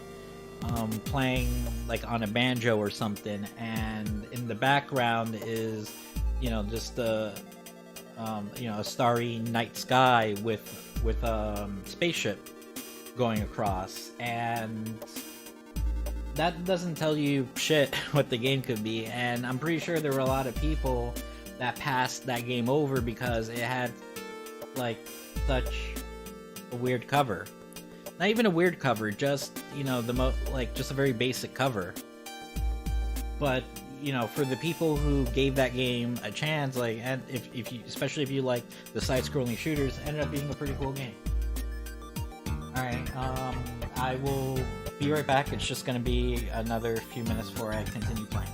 playing like on a banjo or something, and in the background is, you know, just the a starry night sky with spaceship going across, and that doesn't tell you shit what the game could be. And I'm pretty sure there were a lot of people that passed that game over because it had like such a weird cover. Not even a weird cover, just, you know, just a very basic cover. But, you know, for the people who gave that game a chance, like, and if you, especially if you like the side-scrolling shooters, ended up being a pretty cool game. Alright, I will be right back. It's just gonna be another few minutes before I continue playing.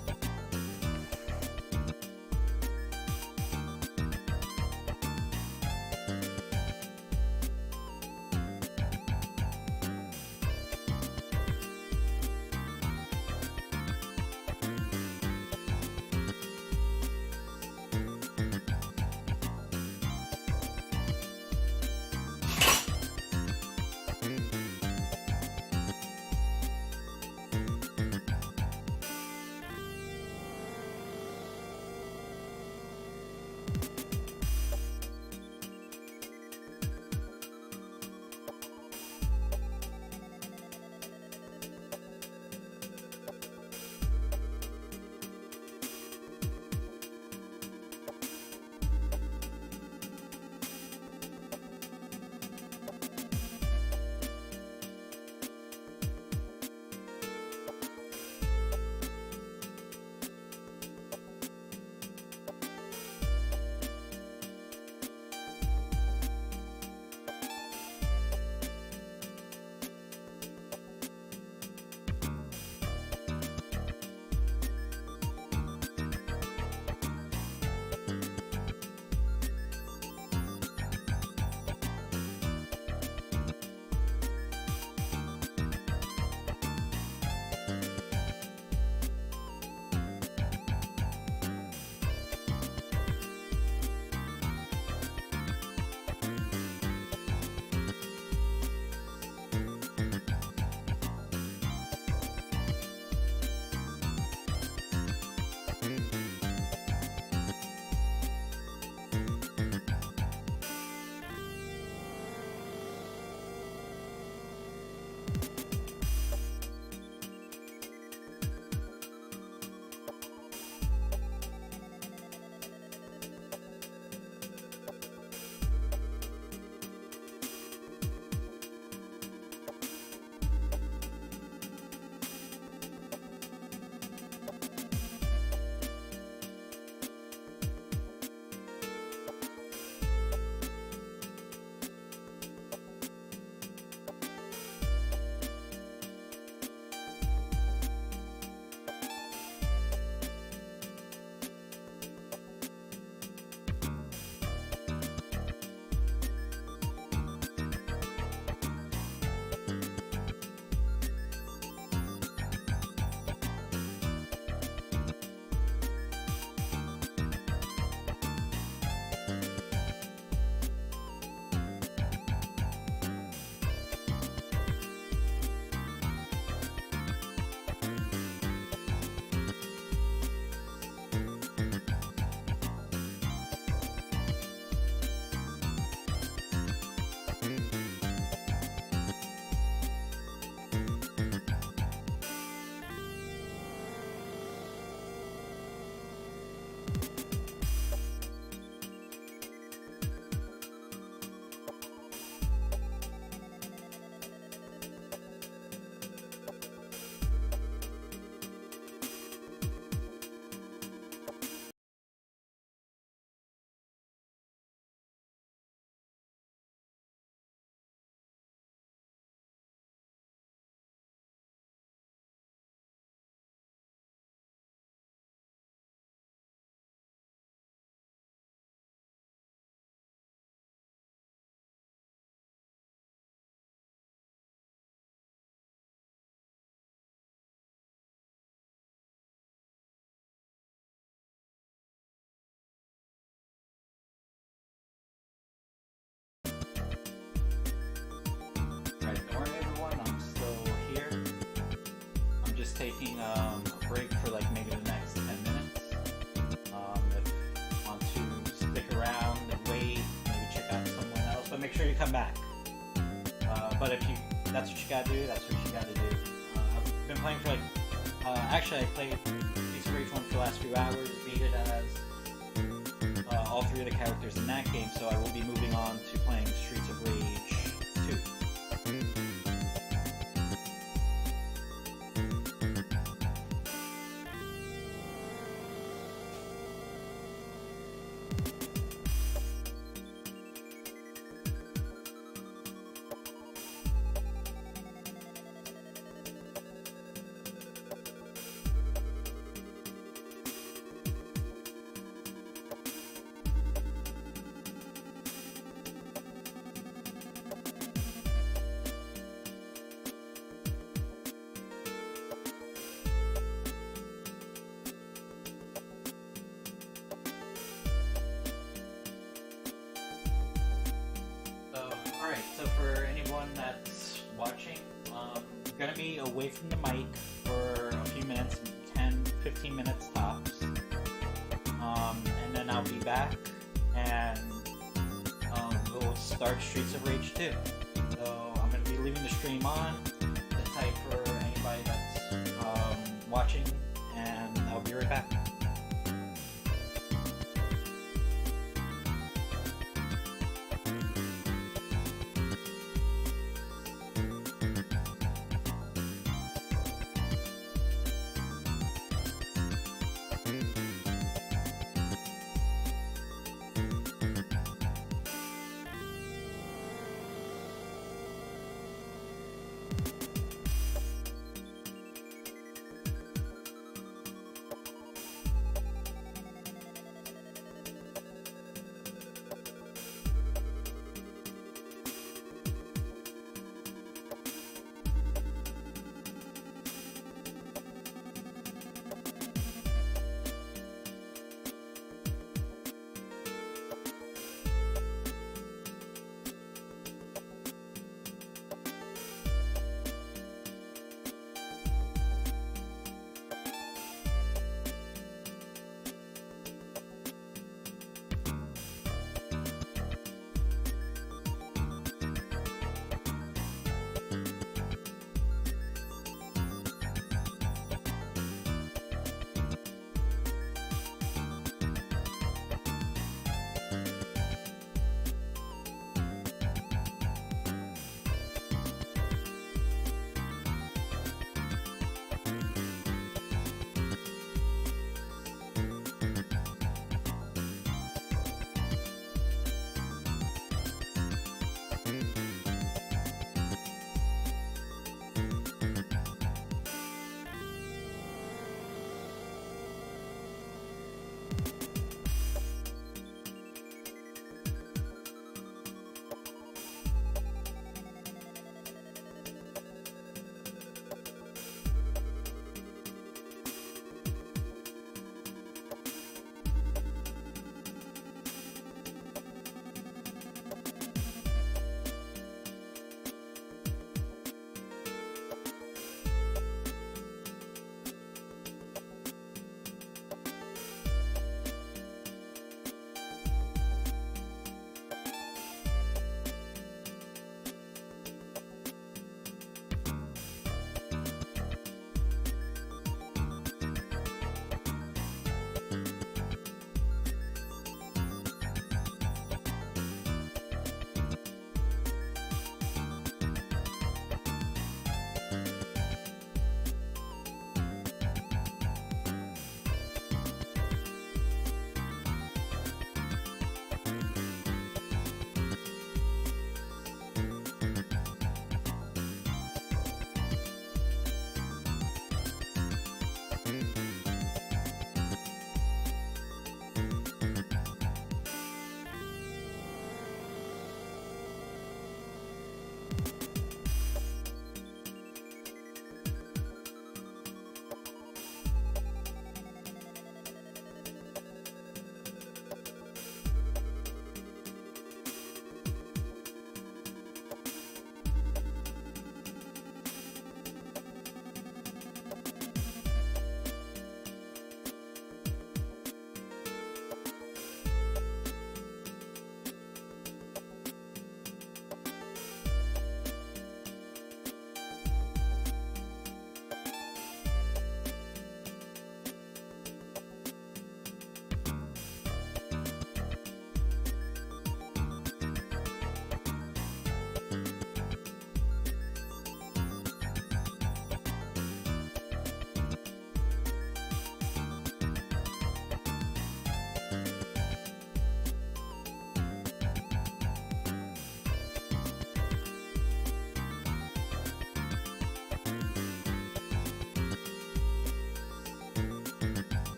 taking a break for like maybe the next 10 minutes. If you want to stick around and wait, maybe check out someone else, but make sure you come back. But if that's what you gotta do, that's what you gotta do. I've been playing for like, actually I played Streets of Rage 1 for the last few hours, beat it as all three of the characters in that game, so I will be moving on to playing Streets of Rage 2. Alright, so for anyone that's watching, I'm gonna be away from the mic for a few minutes, 10-15 minutes tops. And then I'll be back and we'll start Streets of Rage 2. So I'm gonna be leaving the stream on, sit tight for anybody that's watching, and I'll be right back.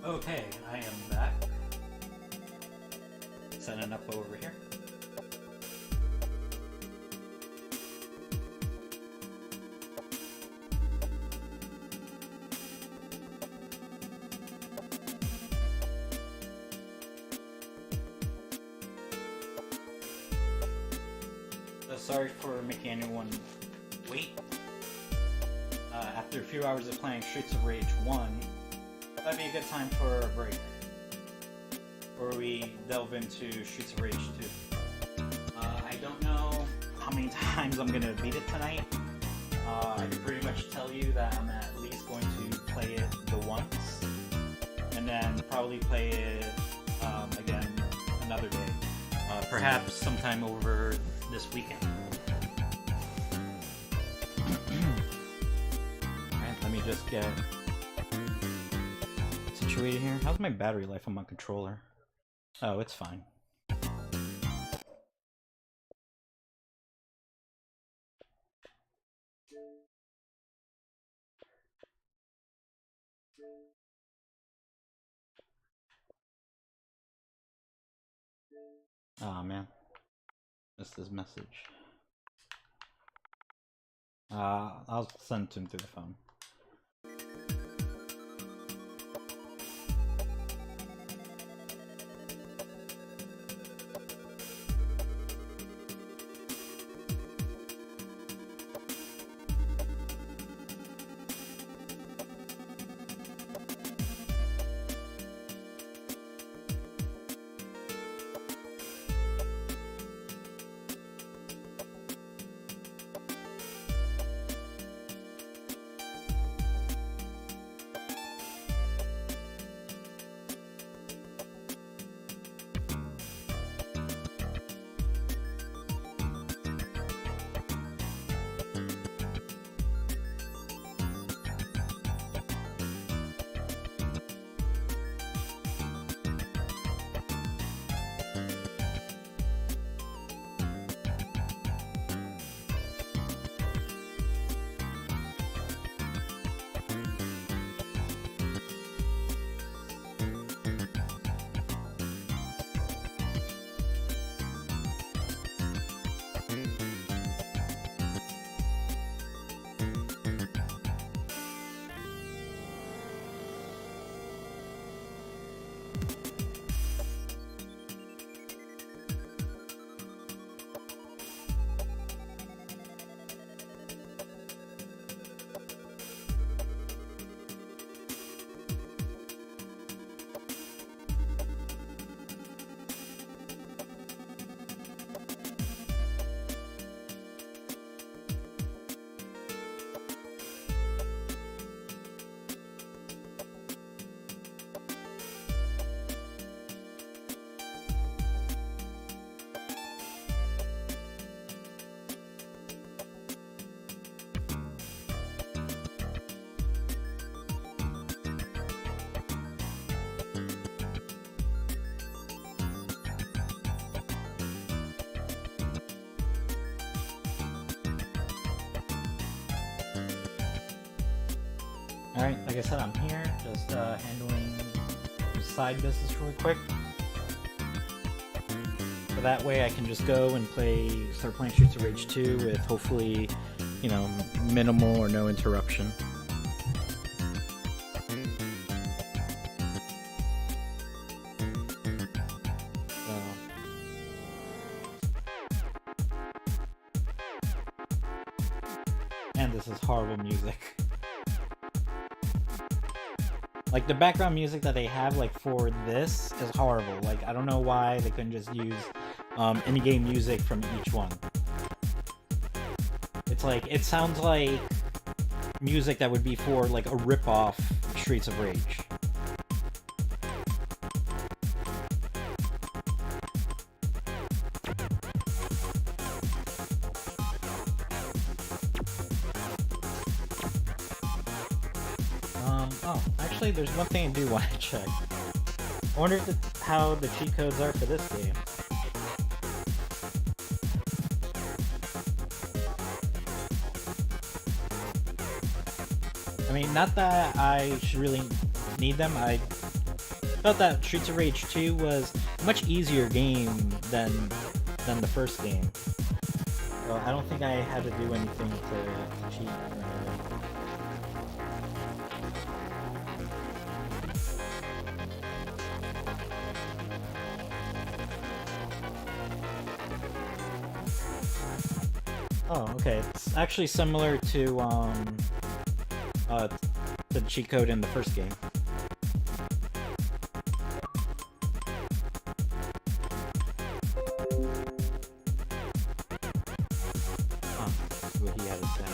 Okay, I am back. Setting up over here. So sorry for making anyone wait. After a few hours of playing Streets of Rage 1, that'd be a good time for a break, where we delve into Streets of Rage 2. I don't know how many times I'm gonna beat it tonight. I can pretty much tell you that I'm at least going to play it the once, and then probably play it again another day, perhaps sometime over this weekend. Alright, let me just get situated here. How's my battery life on my controller? Oh, it's fine. Oh man, missed his message. I'll send it to him through the phone. Alright, like I said, I'm here, just handling the side business really quick. So that way I can just go and start playing Streets of Rage 2 with hopefully, you know, minimal or no interruption. And this is horrible music. Like, the background music that they have, like, for this is horrible. Like, I don't know why they couldn't just use in-game music from each one. It's like, it sounds like music that would be for, like, a rip-off Streets of Rage. Oh, actually, there's one thing I do want to check. I wonder how the cheat codes are for this game. I mean, not that I should really need them. felt that Streets of Rage 2 was a much easier game than the first game. So I don't think I had to do anything to cheat or anything. Oh, okay. It's actually similar to the cheat code in the first game. Huh, that's what he had to say.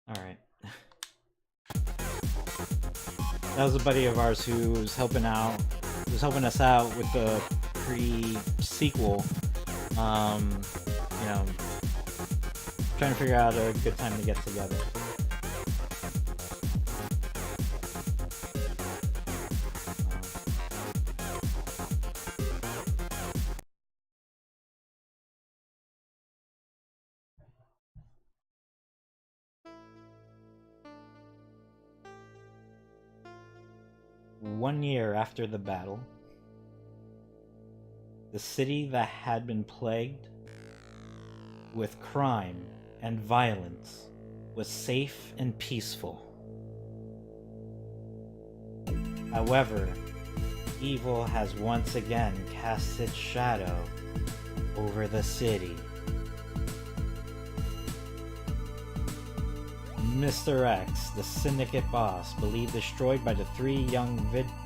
Alright. That was a buddy of ours who was helping us out with the pre-sequel. You know, trying to figure out a good time to get together. One year after the battle, the city that had been plagued with crime and violence was safe and peaceful. However, evil has once again cast its shadow over the city. Mr. X, the syndicate boss, believed destroyed by the three young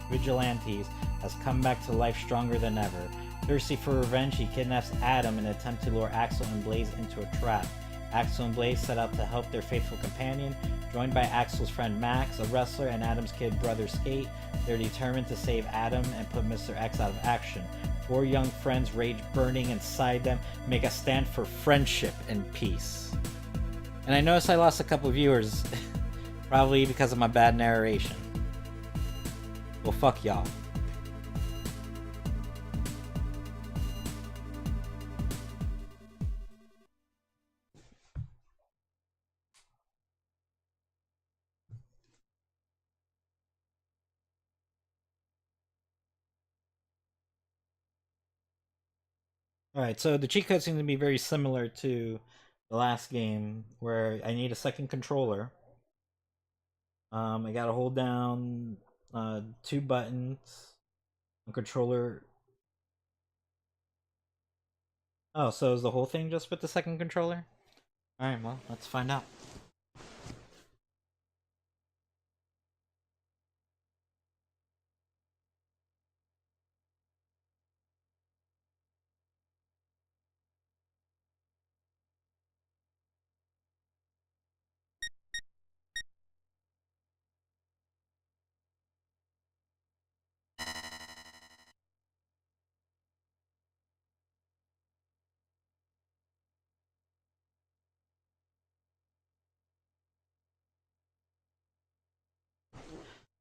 vigilantes, has come back to life stronger than ever. Thirsty for revenge, he kidnaps Adam in an attempt to lure Axel and Blaze into a trap. Axel and Blaze set out to help their faithful companion. Joined by Axel's friend Max, a wrestler, and Adam's kid brother Skate, they're determined to save Adam and put Mr. X out of action. Four young friends, rage burning inside them, make a stand for friendship and peace. And I noticed I lost a couple viewers, probably because of my bad narration. Well, fuck y'all. Alright, so the cheat code seems to be very similar to the last game, where I need a second controller. I gotta hold down two buttons on controller. Oh, so is the whole thing just with the second controller? Alright, well, let's find out.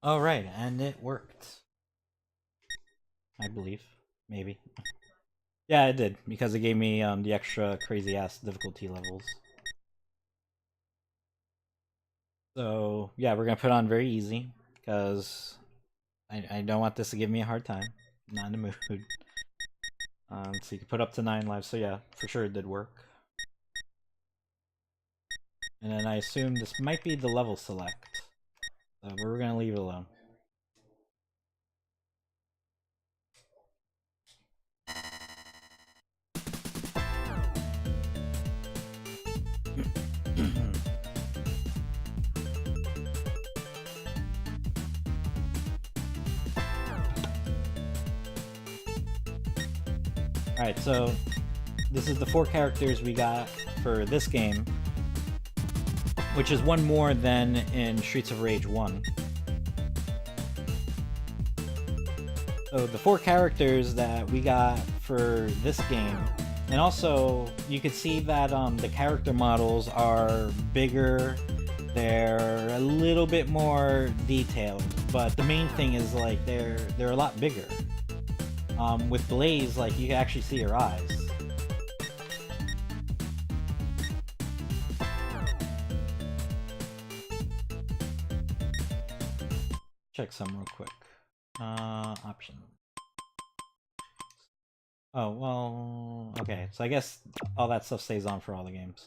Oh, right, and it worked. I believe. Maybe. Yeah, it did, because it gave me the extra crazy-ass difficulty levels. So, yeah, we're gonna put on very easy, because I don't want this to give me a hard time. I'm not in the mood. So you can put up to 9 lives, so yeah, for sure it did work. And then I assume this might be the level select. But we're gonna leave it alone. Alright, so this is the 4 characters we got for this game, which is one more than in Streets of Rage 1. So the 4 characters that we got for this game, and also you can see that the character models are bigger, they're a little bit more detailed, but the main thing is like they're a lot bigger. With Blaze, like you can actually see her eyes. check some real quick. Options. Oh, well, okay. So I guess all that stuff stays on for all the games.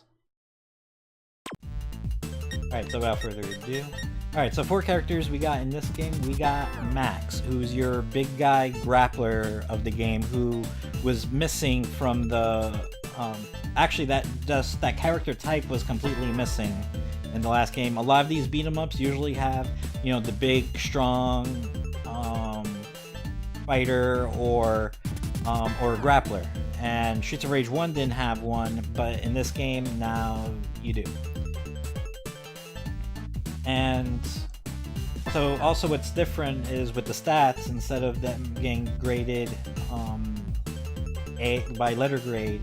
Alright, so without further ado. Alright, so 4 characters we got in this game. We got Max, who's your big guy grappler of the game, who was missing from the... actually, that character type was completely missing in the last game. A lot of these beat-em-ups usually have, you know, the big, strong fighter or grappler. And Streets of Rage 1 didn't have one, but in this game, now you do. And so also what's different is with the stats, instead of them getting graded by letter grade,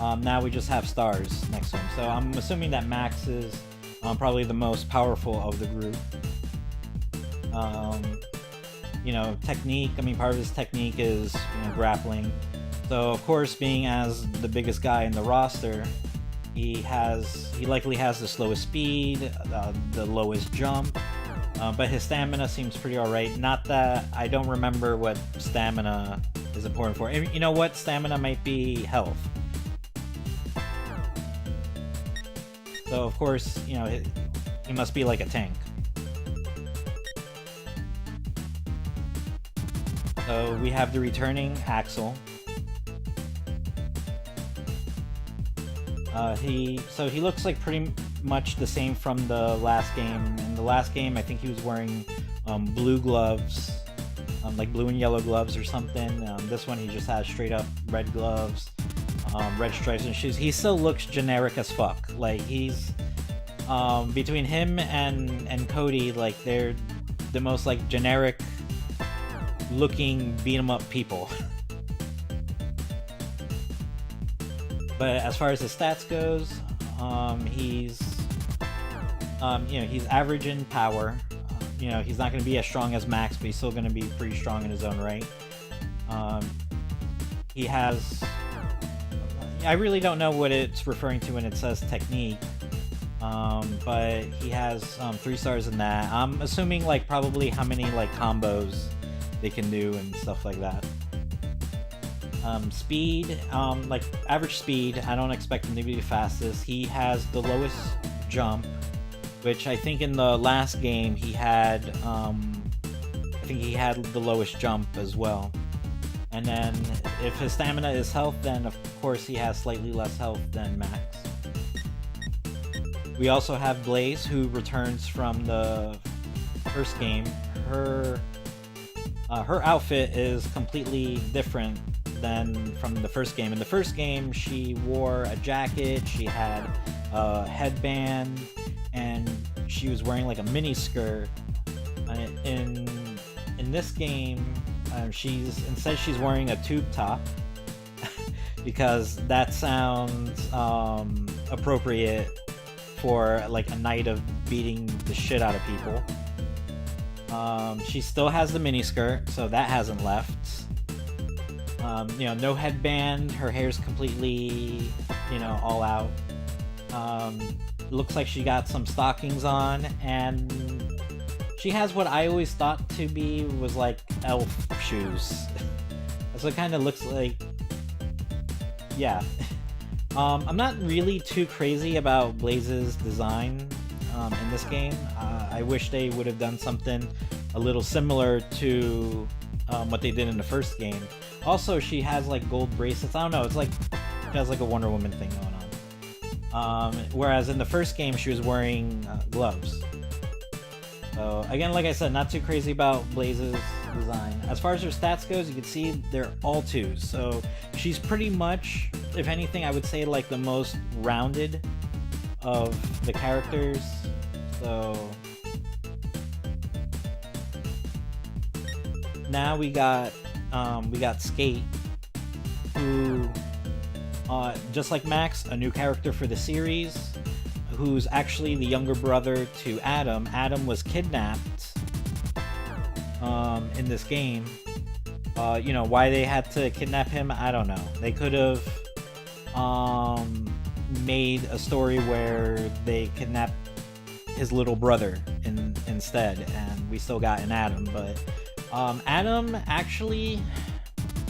now we just have stars next to them. So I'm assuming that Max is probably the most powerful of the group. You know, technique, I mean, part of his technique is, you know, grappling. So of course, being as the biggest guy in the roster, he likely has the slowest speed, the lowest jump, but his stamina seems pretty alright. Not that I don't remember what stamina is important for. You know what? Stamina might be health. So of course, you know, he must be like a tank. So we have the returning Axel. He looks like pretty much the same from the last game. In the last game, I think he was wearing blue gloves, like blue and yellow gloves or something. This one, he just has straight up red gloves, red stripes and shoes. He still looks generic as fuck. Like, he's between him and Cody, like, they're the most like generic looking beat 'em up people. But as far as his stats goes, he's you know, he's average in power. You know, he's not going to be as strong as Max, but he's still going to be pretty strong in his own right. He has... I really don't know what it's referring to when it says technique, but he has 3 stars in that. I'm assuming like probably how many like combos they can do and stuff like that. Speed, like average speed, I don't expect him to be the fastest. He has the lowest jump, which I think in the last game he had, I think he had the lowest jump as well. And then if his stamina is health, then of course he has slightly less health than Max. We also have Blaze, who returns from the first game. Her outfit is completely different than from the first game. In the first game, she wore a jacket, she had a headband, and she was wearing like a mini skirt. In this game, instead she's wearing a tube top because that sounds appropriate for like a night of beating the shit out of people. She still has the mini skirt, so that hasn't left. You know, no headband, her hair's completely, you know, all out. Looks like she got some stockings on, and she has what I always thought to be was like elf shoes. So it kind of looks like, yeah. I'm not really too crazy about Blaze's design in this game. I wish they would have done something a little similar to what they did in the first game. Also, she has like gold bracelets. I don't know, it's like she has like a Wonder Woman thing going on. Whereas in the first game, she was wearing gloves. So again, like I said, not too crazy about Blaze's design. As far as her stats goes, you can see they're all 2s. So she's pretty much, if anything, I would say like the most rounded of the characters. So now we got Skate, who just like Max, a new character for the series, who's actually the younger brother to Adam. Adam was kidnapped in this game. You know, why they had to kidnap him, I don't know. They could have made a story where they kidnapped his little brother instead, and we still got an Adam. But Adam actually,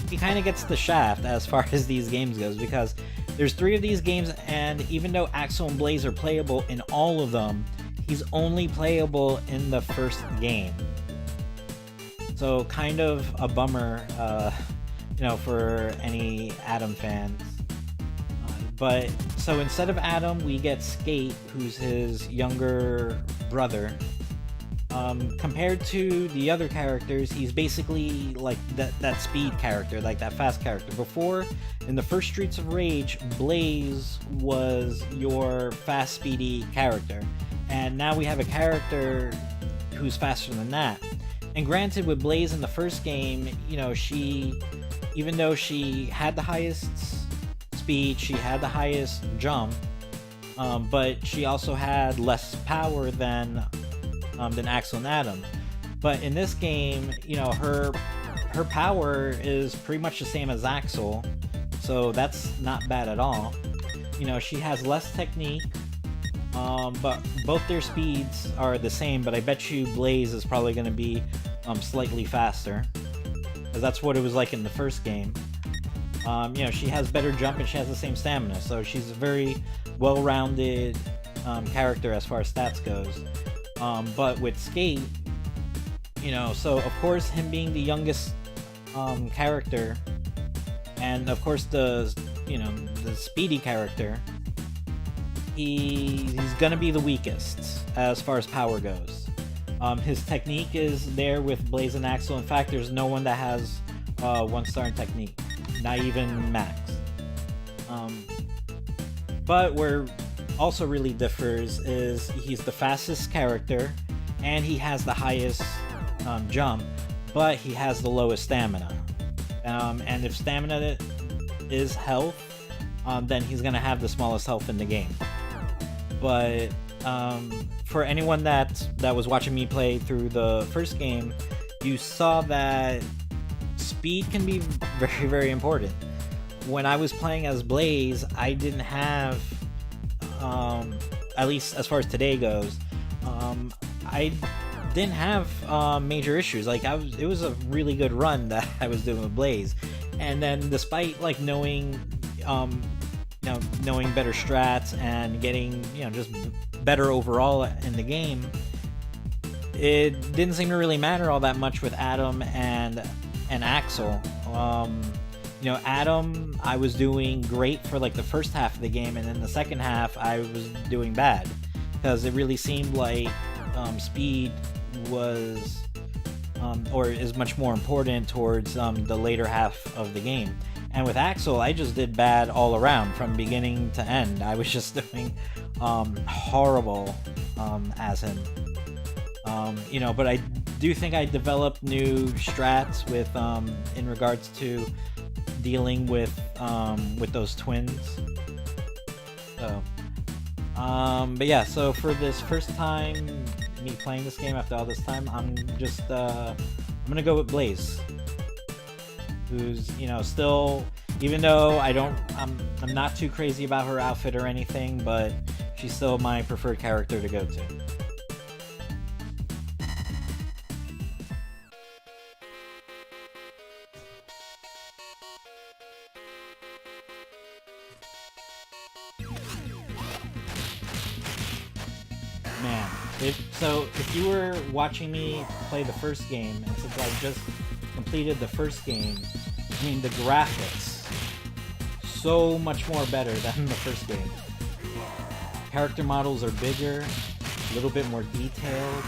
he kind of gets the shaft as far as these games goes, because there's 3 of these games, and even though Axel and Blaze are playable in all of them, he's only playable in the first game. So kind of a bummer, for any Adam fans. But so instead of Adam, we get Skate, who's his younger brother. Compared to the other characters, he's basically like that speed character, like that fast character. Before, in the first Streets of Rage, Blaze was your fast, speedy character. And now we have a character who's faster than that. And granted, with Blaze in the first game, even though she had the highest speed, she had the highest jump, but she also had less power than Axel and Adam. But in this game, her power is pretty much the same as Axel, so that's not bad at all. She has less technique, but both their speeds are the same, but I bet you Blaze is probably going to be slightly faster, because that's what it was like in the first game. She has better jump and she has the same stamina, so she's a very well-rounded character as far as stats goes. But with Skate, so of course him being the youngest character, and of course the speedy character, he's gonna be the weakest as far as power goes. His technique is there with Blaze and Axel. In fact, there's no one that has 1-star in technique, not even Max. But where also really differs is he's the fastest character, and he has the highest jump, but he has the lowest stamina. And if stamina is health, then he's gonna have the smallest health in the game. But for anyone that was watching me play through the first game, you saw that speed can be very, very important. When I was playing as Blaze, I didn't have, at least as far as today goes, I didn't have major issues. Like it was a really good run that I was doing with Blaze, and then despite like knowing better strats and getting just better overall in the game, it didn't seem to really matter all that much with Adam and Axel. Adam, I was doing great for like the first half of the game, and then the second half I was doing bad, because it really seemed like speed was or is much more important towards the later half of the game. And with Axel, I just did bad all around from beginning to end. I was just doing horrible as him. But I do think I developed new strats with in regards to dealing with those twins. So, but yeah. So for this first time, me playing this game after all this time, I'm gonna go with Blaze, who's still, even though I'm not too crazy about her outfit or anything, but she's still my preferred character to go to. Man, if you were watching me play the first game, and since I just completed the first game, I mean, the graphics, so much more better than the first game. Character models are bigger, a little bit more detailed.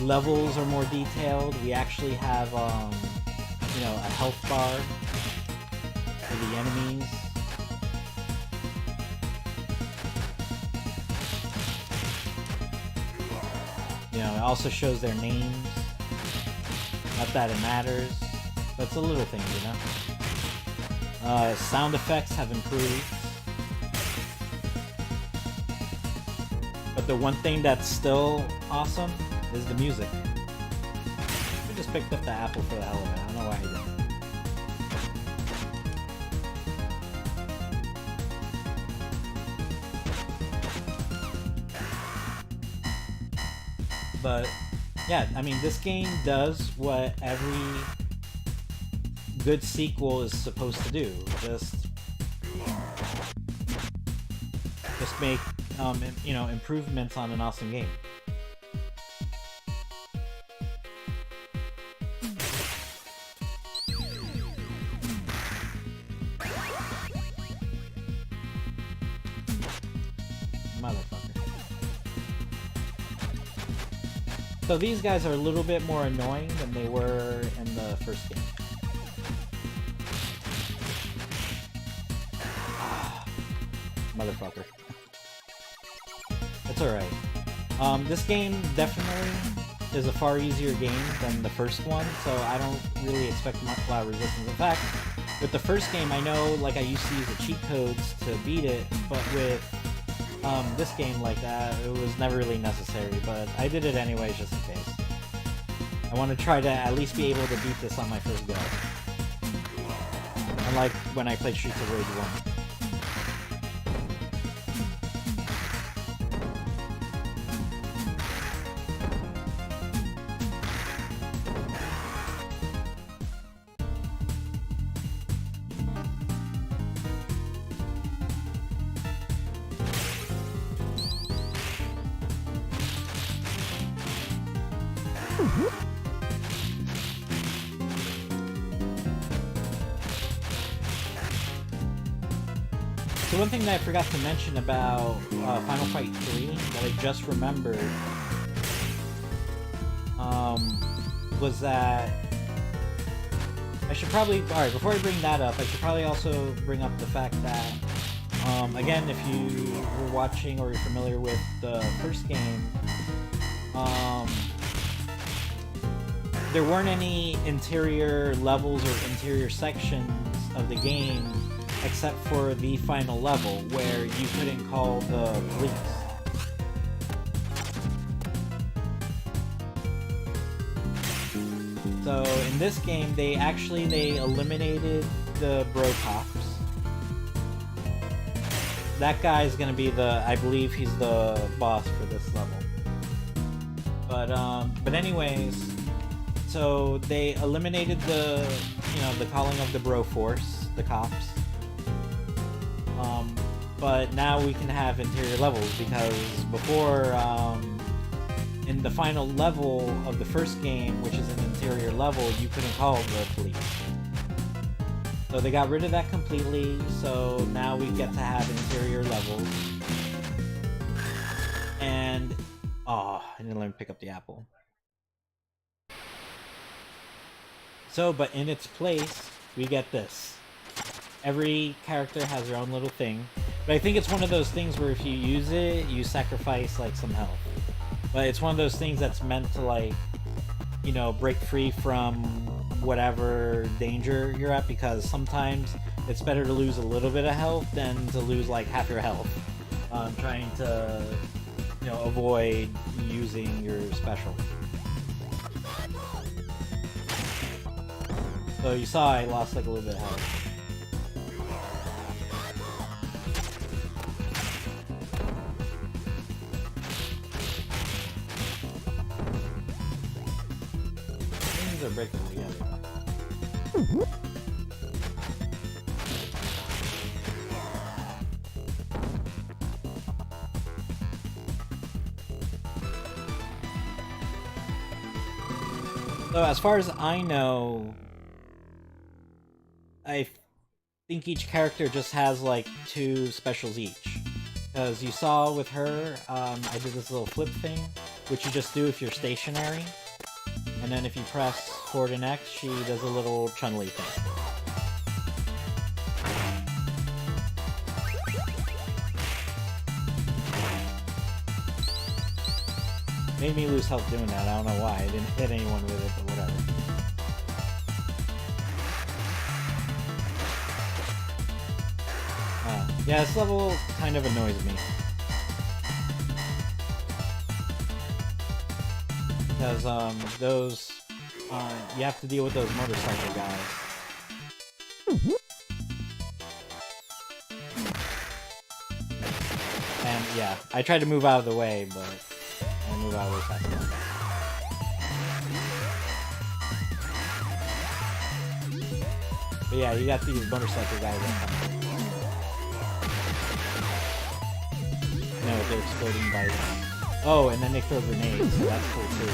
Levels are more detailed. We actually have, a health bar for the enemies. It also shows their names. Not that it matters, but it's a little thing, Sound effects have improved. But the one thing that's still awesome is the music. I just picked up the apple for the hell of it. I don't know why I But yeah, I mean, this game does what every good sequel is supposed to do. Just make improvements on an awesome game. Motherfucker. So these guys are a little bit more annoying than they were in the first game. Motherfucker. It's alright. This game definitely is a far easier game than the first one, so I don't really expect a lot of resistance. In fact, with the first game, I know like I used to use the cheat codes to beat it, but with this game like that, it was never really necessary, but I did it anyways just in case. I want to try to at least be able to beat this on my first go. Unlike when I played Streets of Rage 1. So one thing that I forgot to mention about Final Fight 3 that I just remembered was that I should probably, alright, before I bring that up, I should probably also bring up the fact that again, if you were watching or you're familiar with the first game, there weren't any interior levels or interior sections of the game except for the final level where you couldn't call the police. So in this game, they eliminated the bro cops. That guy's gonna be I believe he's the boss for this level. But anyways, so they eliminated the calling of the bro force, the cops. But now we can have interior levels because before, in the final level of the first game, which is an interior level, you couldn't call the police. So they got rid of that completely, so now we get to have interior levels. And, I didn't let me pick up the apple. So, but in its place, we get this. Every character has their own little thing. But I think it's one of those things where if you use it, you sacrifice, like, some health. But it's one of those things that's meant to, like, break free from whatever danger you're at, because sometimes it's better to lose a little bit of health than to lose, like, half your health. Trying to, avoid using your special. So you saw I lost, like, a little bit of health. Are breaking together. So as far as I know, I think each character just has like 2 specials each. Because you saw with her, I did this little flip thing, which you just do if you're stationary. And then if you press forward and X, she does a little Chun-Li thing. Made me lose health doing that, I don't know why. I didn't hit anyone with it, but whatever. Yeah, this level kind of annoys me. Because, you have to deal with those motorcycle guys. And, yeah, I tried to move out of the way, but I move out of the way fast enough. But yeah, you got these motorcycle guys that come. You know, they're exploding bikes. Oh, and then they throw grenades, so that's cool too.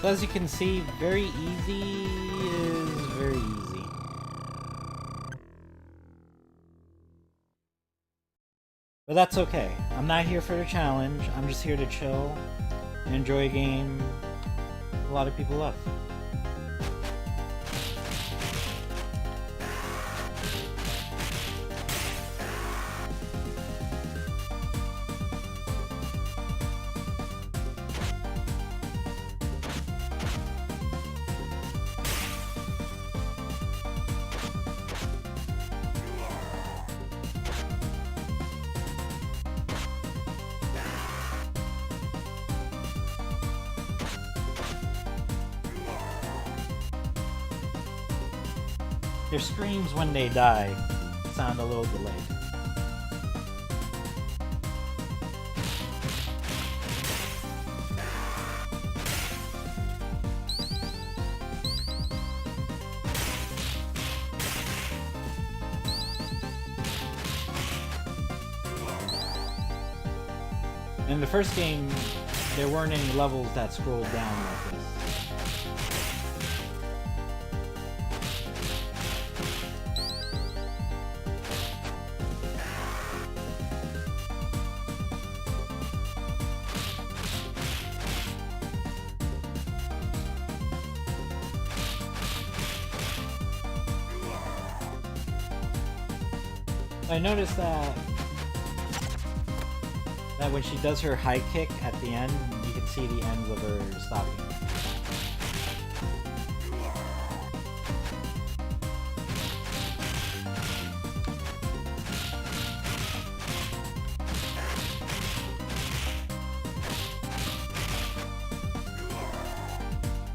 So as you can see, very easy is very easy. But that's okay. I'm not here for the challenge. I'm just here to chill and enjoy a game a lot of people love. Their screams when they die sound a little delayed. In the first game, there weren't any levels that scrolled down like this. I noticed that when she does her high kick at the end, you can see the ends of her stopping.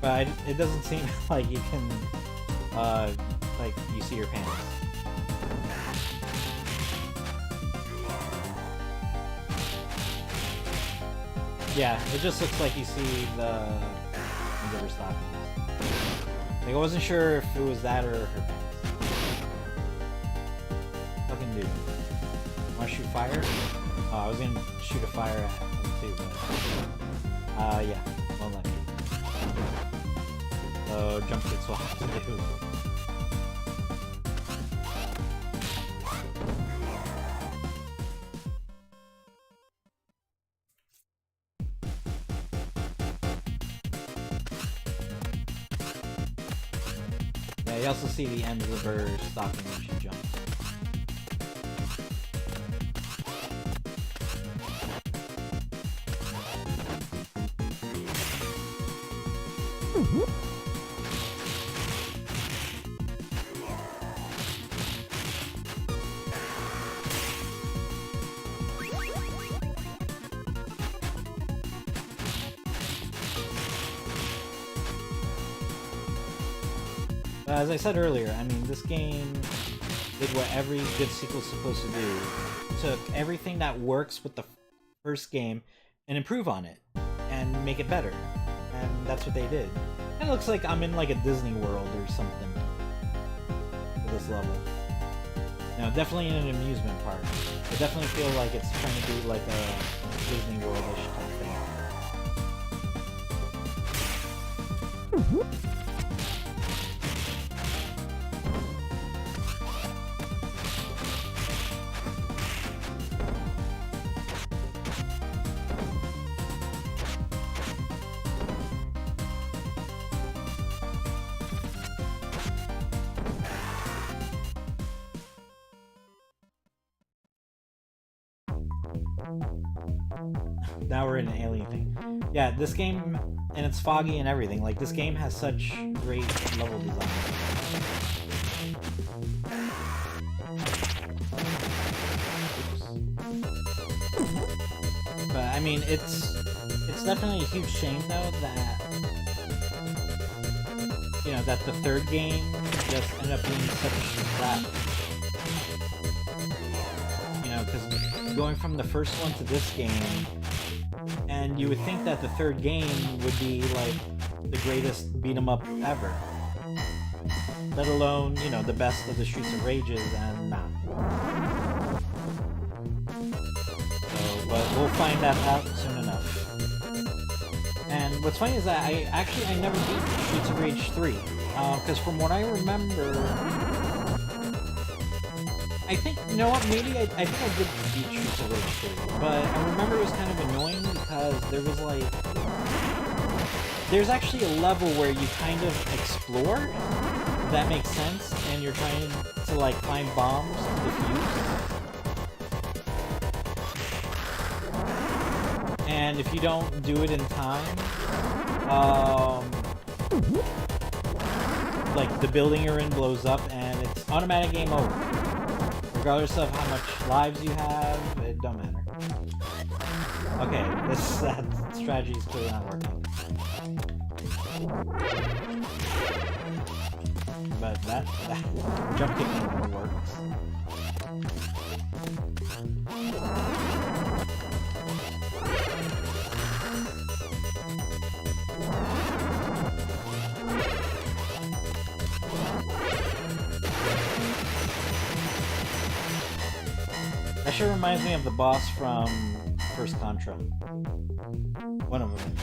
But it doesn't seem like you can, like you see your pants. Yeah, it just looks like you see the her stockings. Like, I wasn't sure if it was that or her pants. Fucking dude. Wanna shoot fire? Oh, I was gonna shoot a fire at him too, but... yeah. Won't let me. So, jump kicks will have to do. you also see the ends of her stocking when she jumps. As I said earlier, I mean, this game did what every good sequel's supposed to do. It took everything that works with the first game and improve on it and make it better. And that's what they did. It looks like I'm in like a Disney World or something for this level. Now, definitely in an amusement park. I definitely feel like it's trying to be like a Disney World-ish type thing. Now we're in an alien thing. Yeah, this game, and it's foggy and everything. Like, this game has such great level design. But I mean, it's definitely a huge shame though that that the third game just ended up being such a crap. Because going from the first one to this game, and you would think that the third game would be like the greatest beat 'em up ever, let alone the best of the Streets of Rages, and nah. So, but we'll find that out soon enough. And what's funny is that I never beat Streets of Rage 3, because from what I remember, I think, maybe I think I did beat Streets of Rage 3, but I remember it was kind of annoying because there was there's actually a level where you kind of explore, if that makes sense, and you're trying to find bombs to defuse. And if you don't do it in time, the building you're in blows up and it's automatic game over. Regardless of how much lives you have, it don't matter. Okay, this strategy is clearly not working. But that jump kicking works. That sure reminds me of the boss from First Contra. One of them.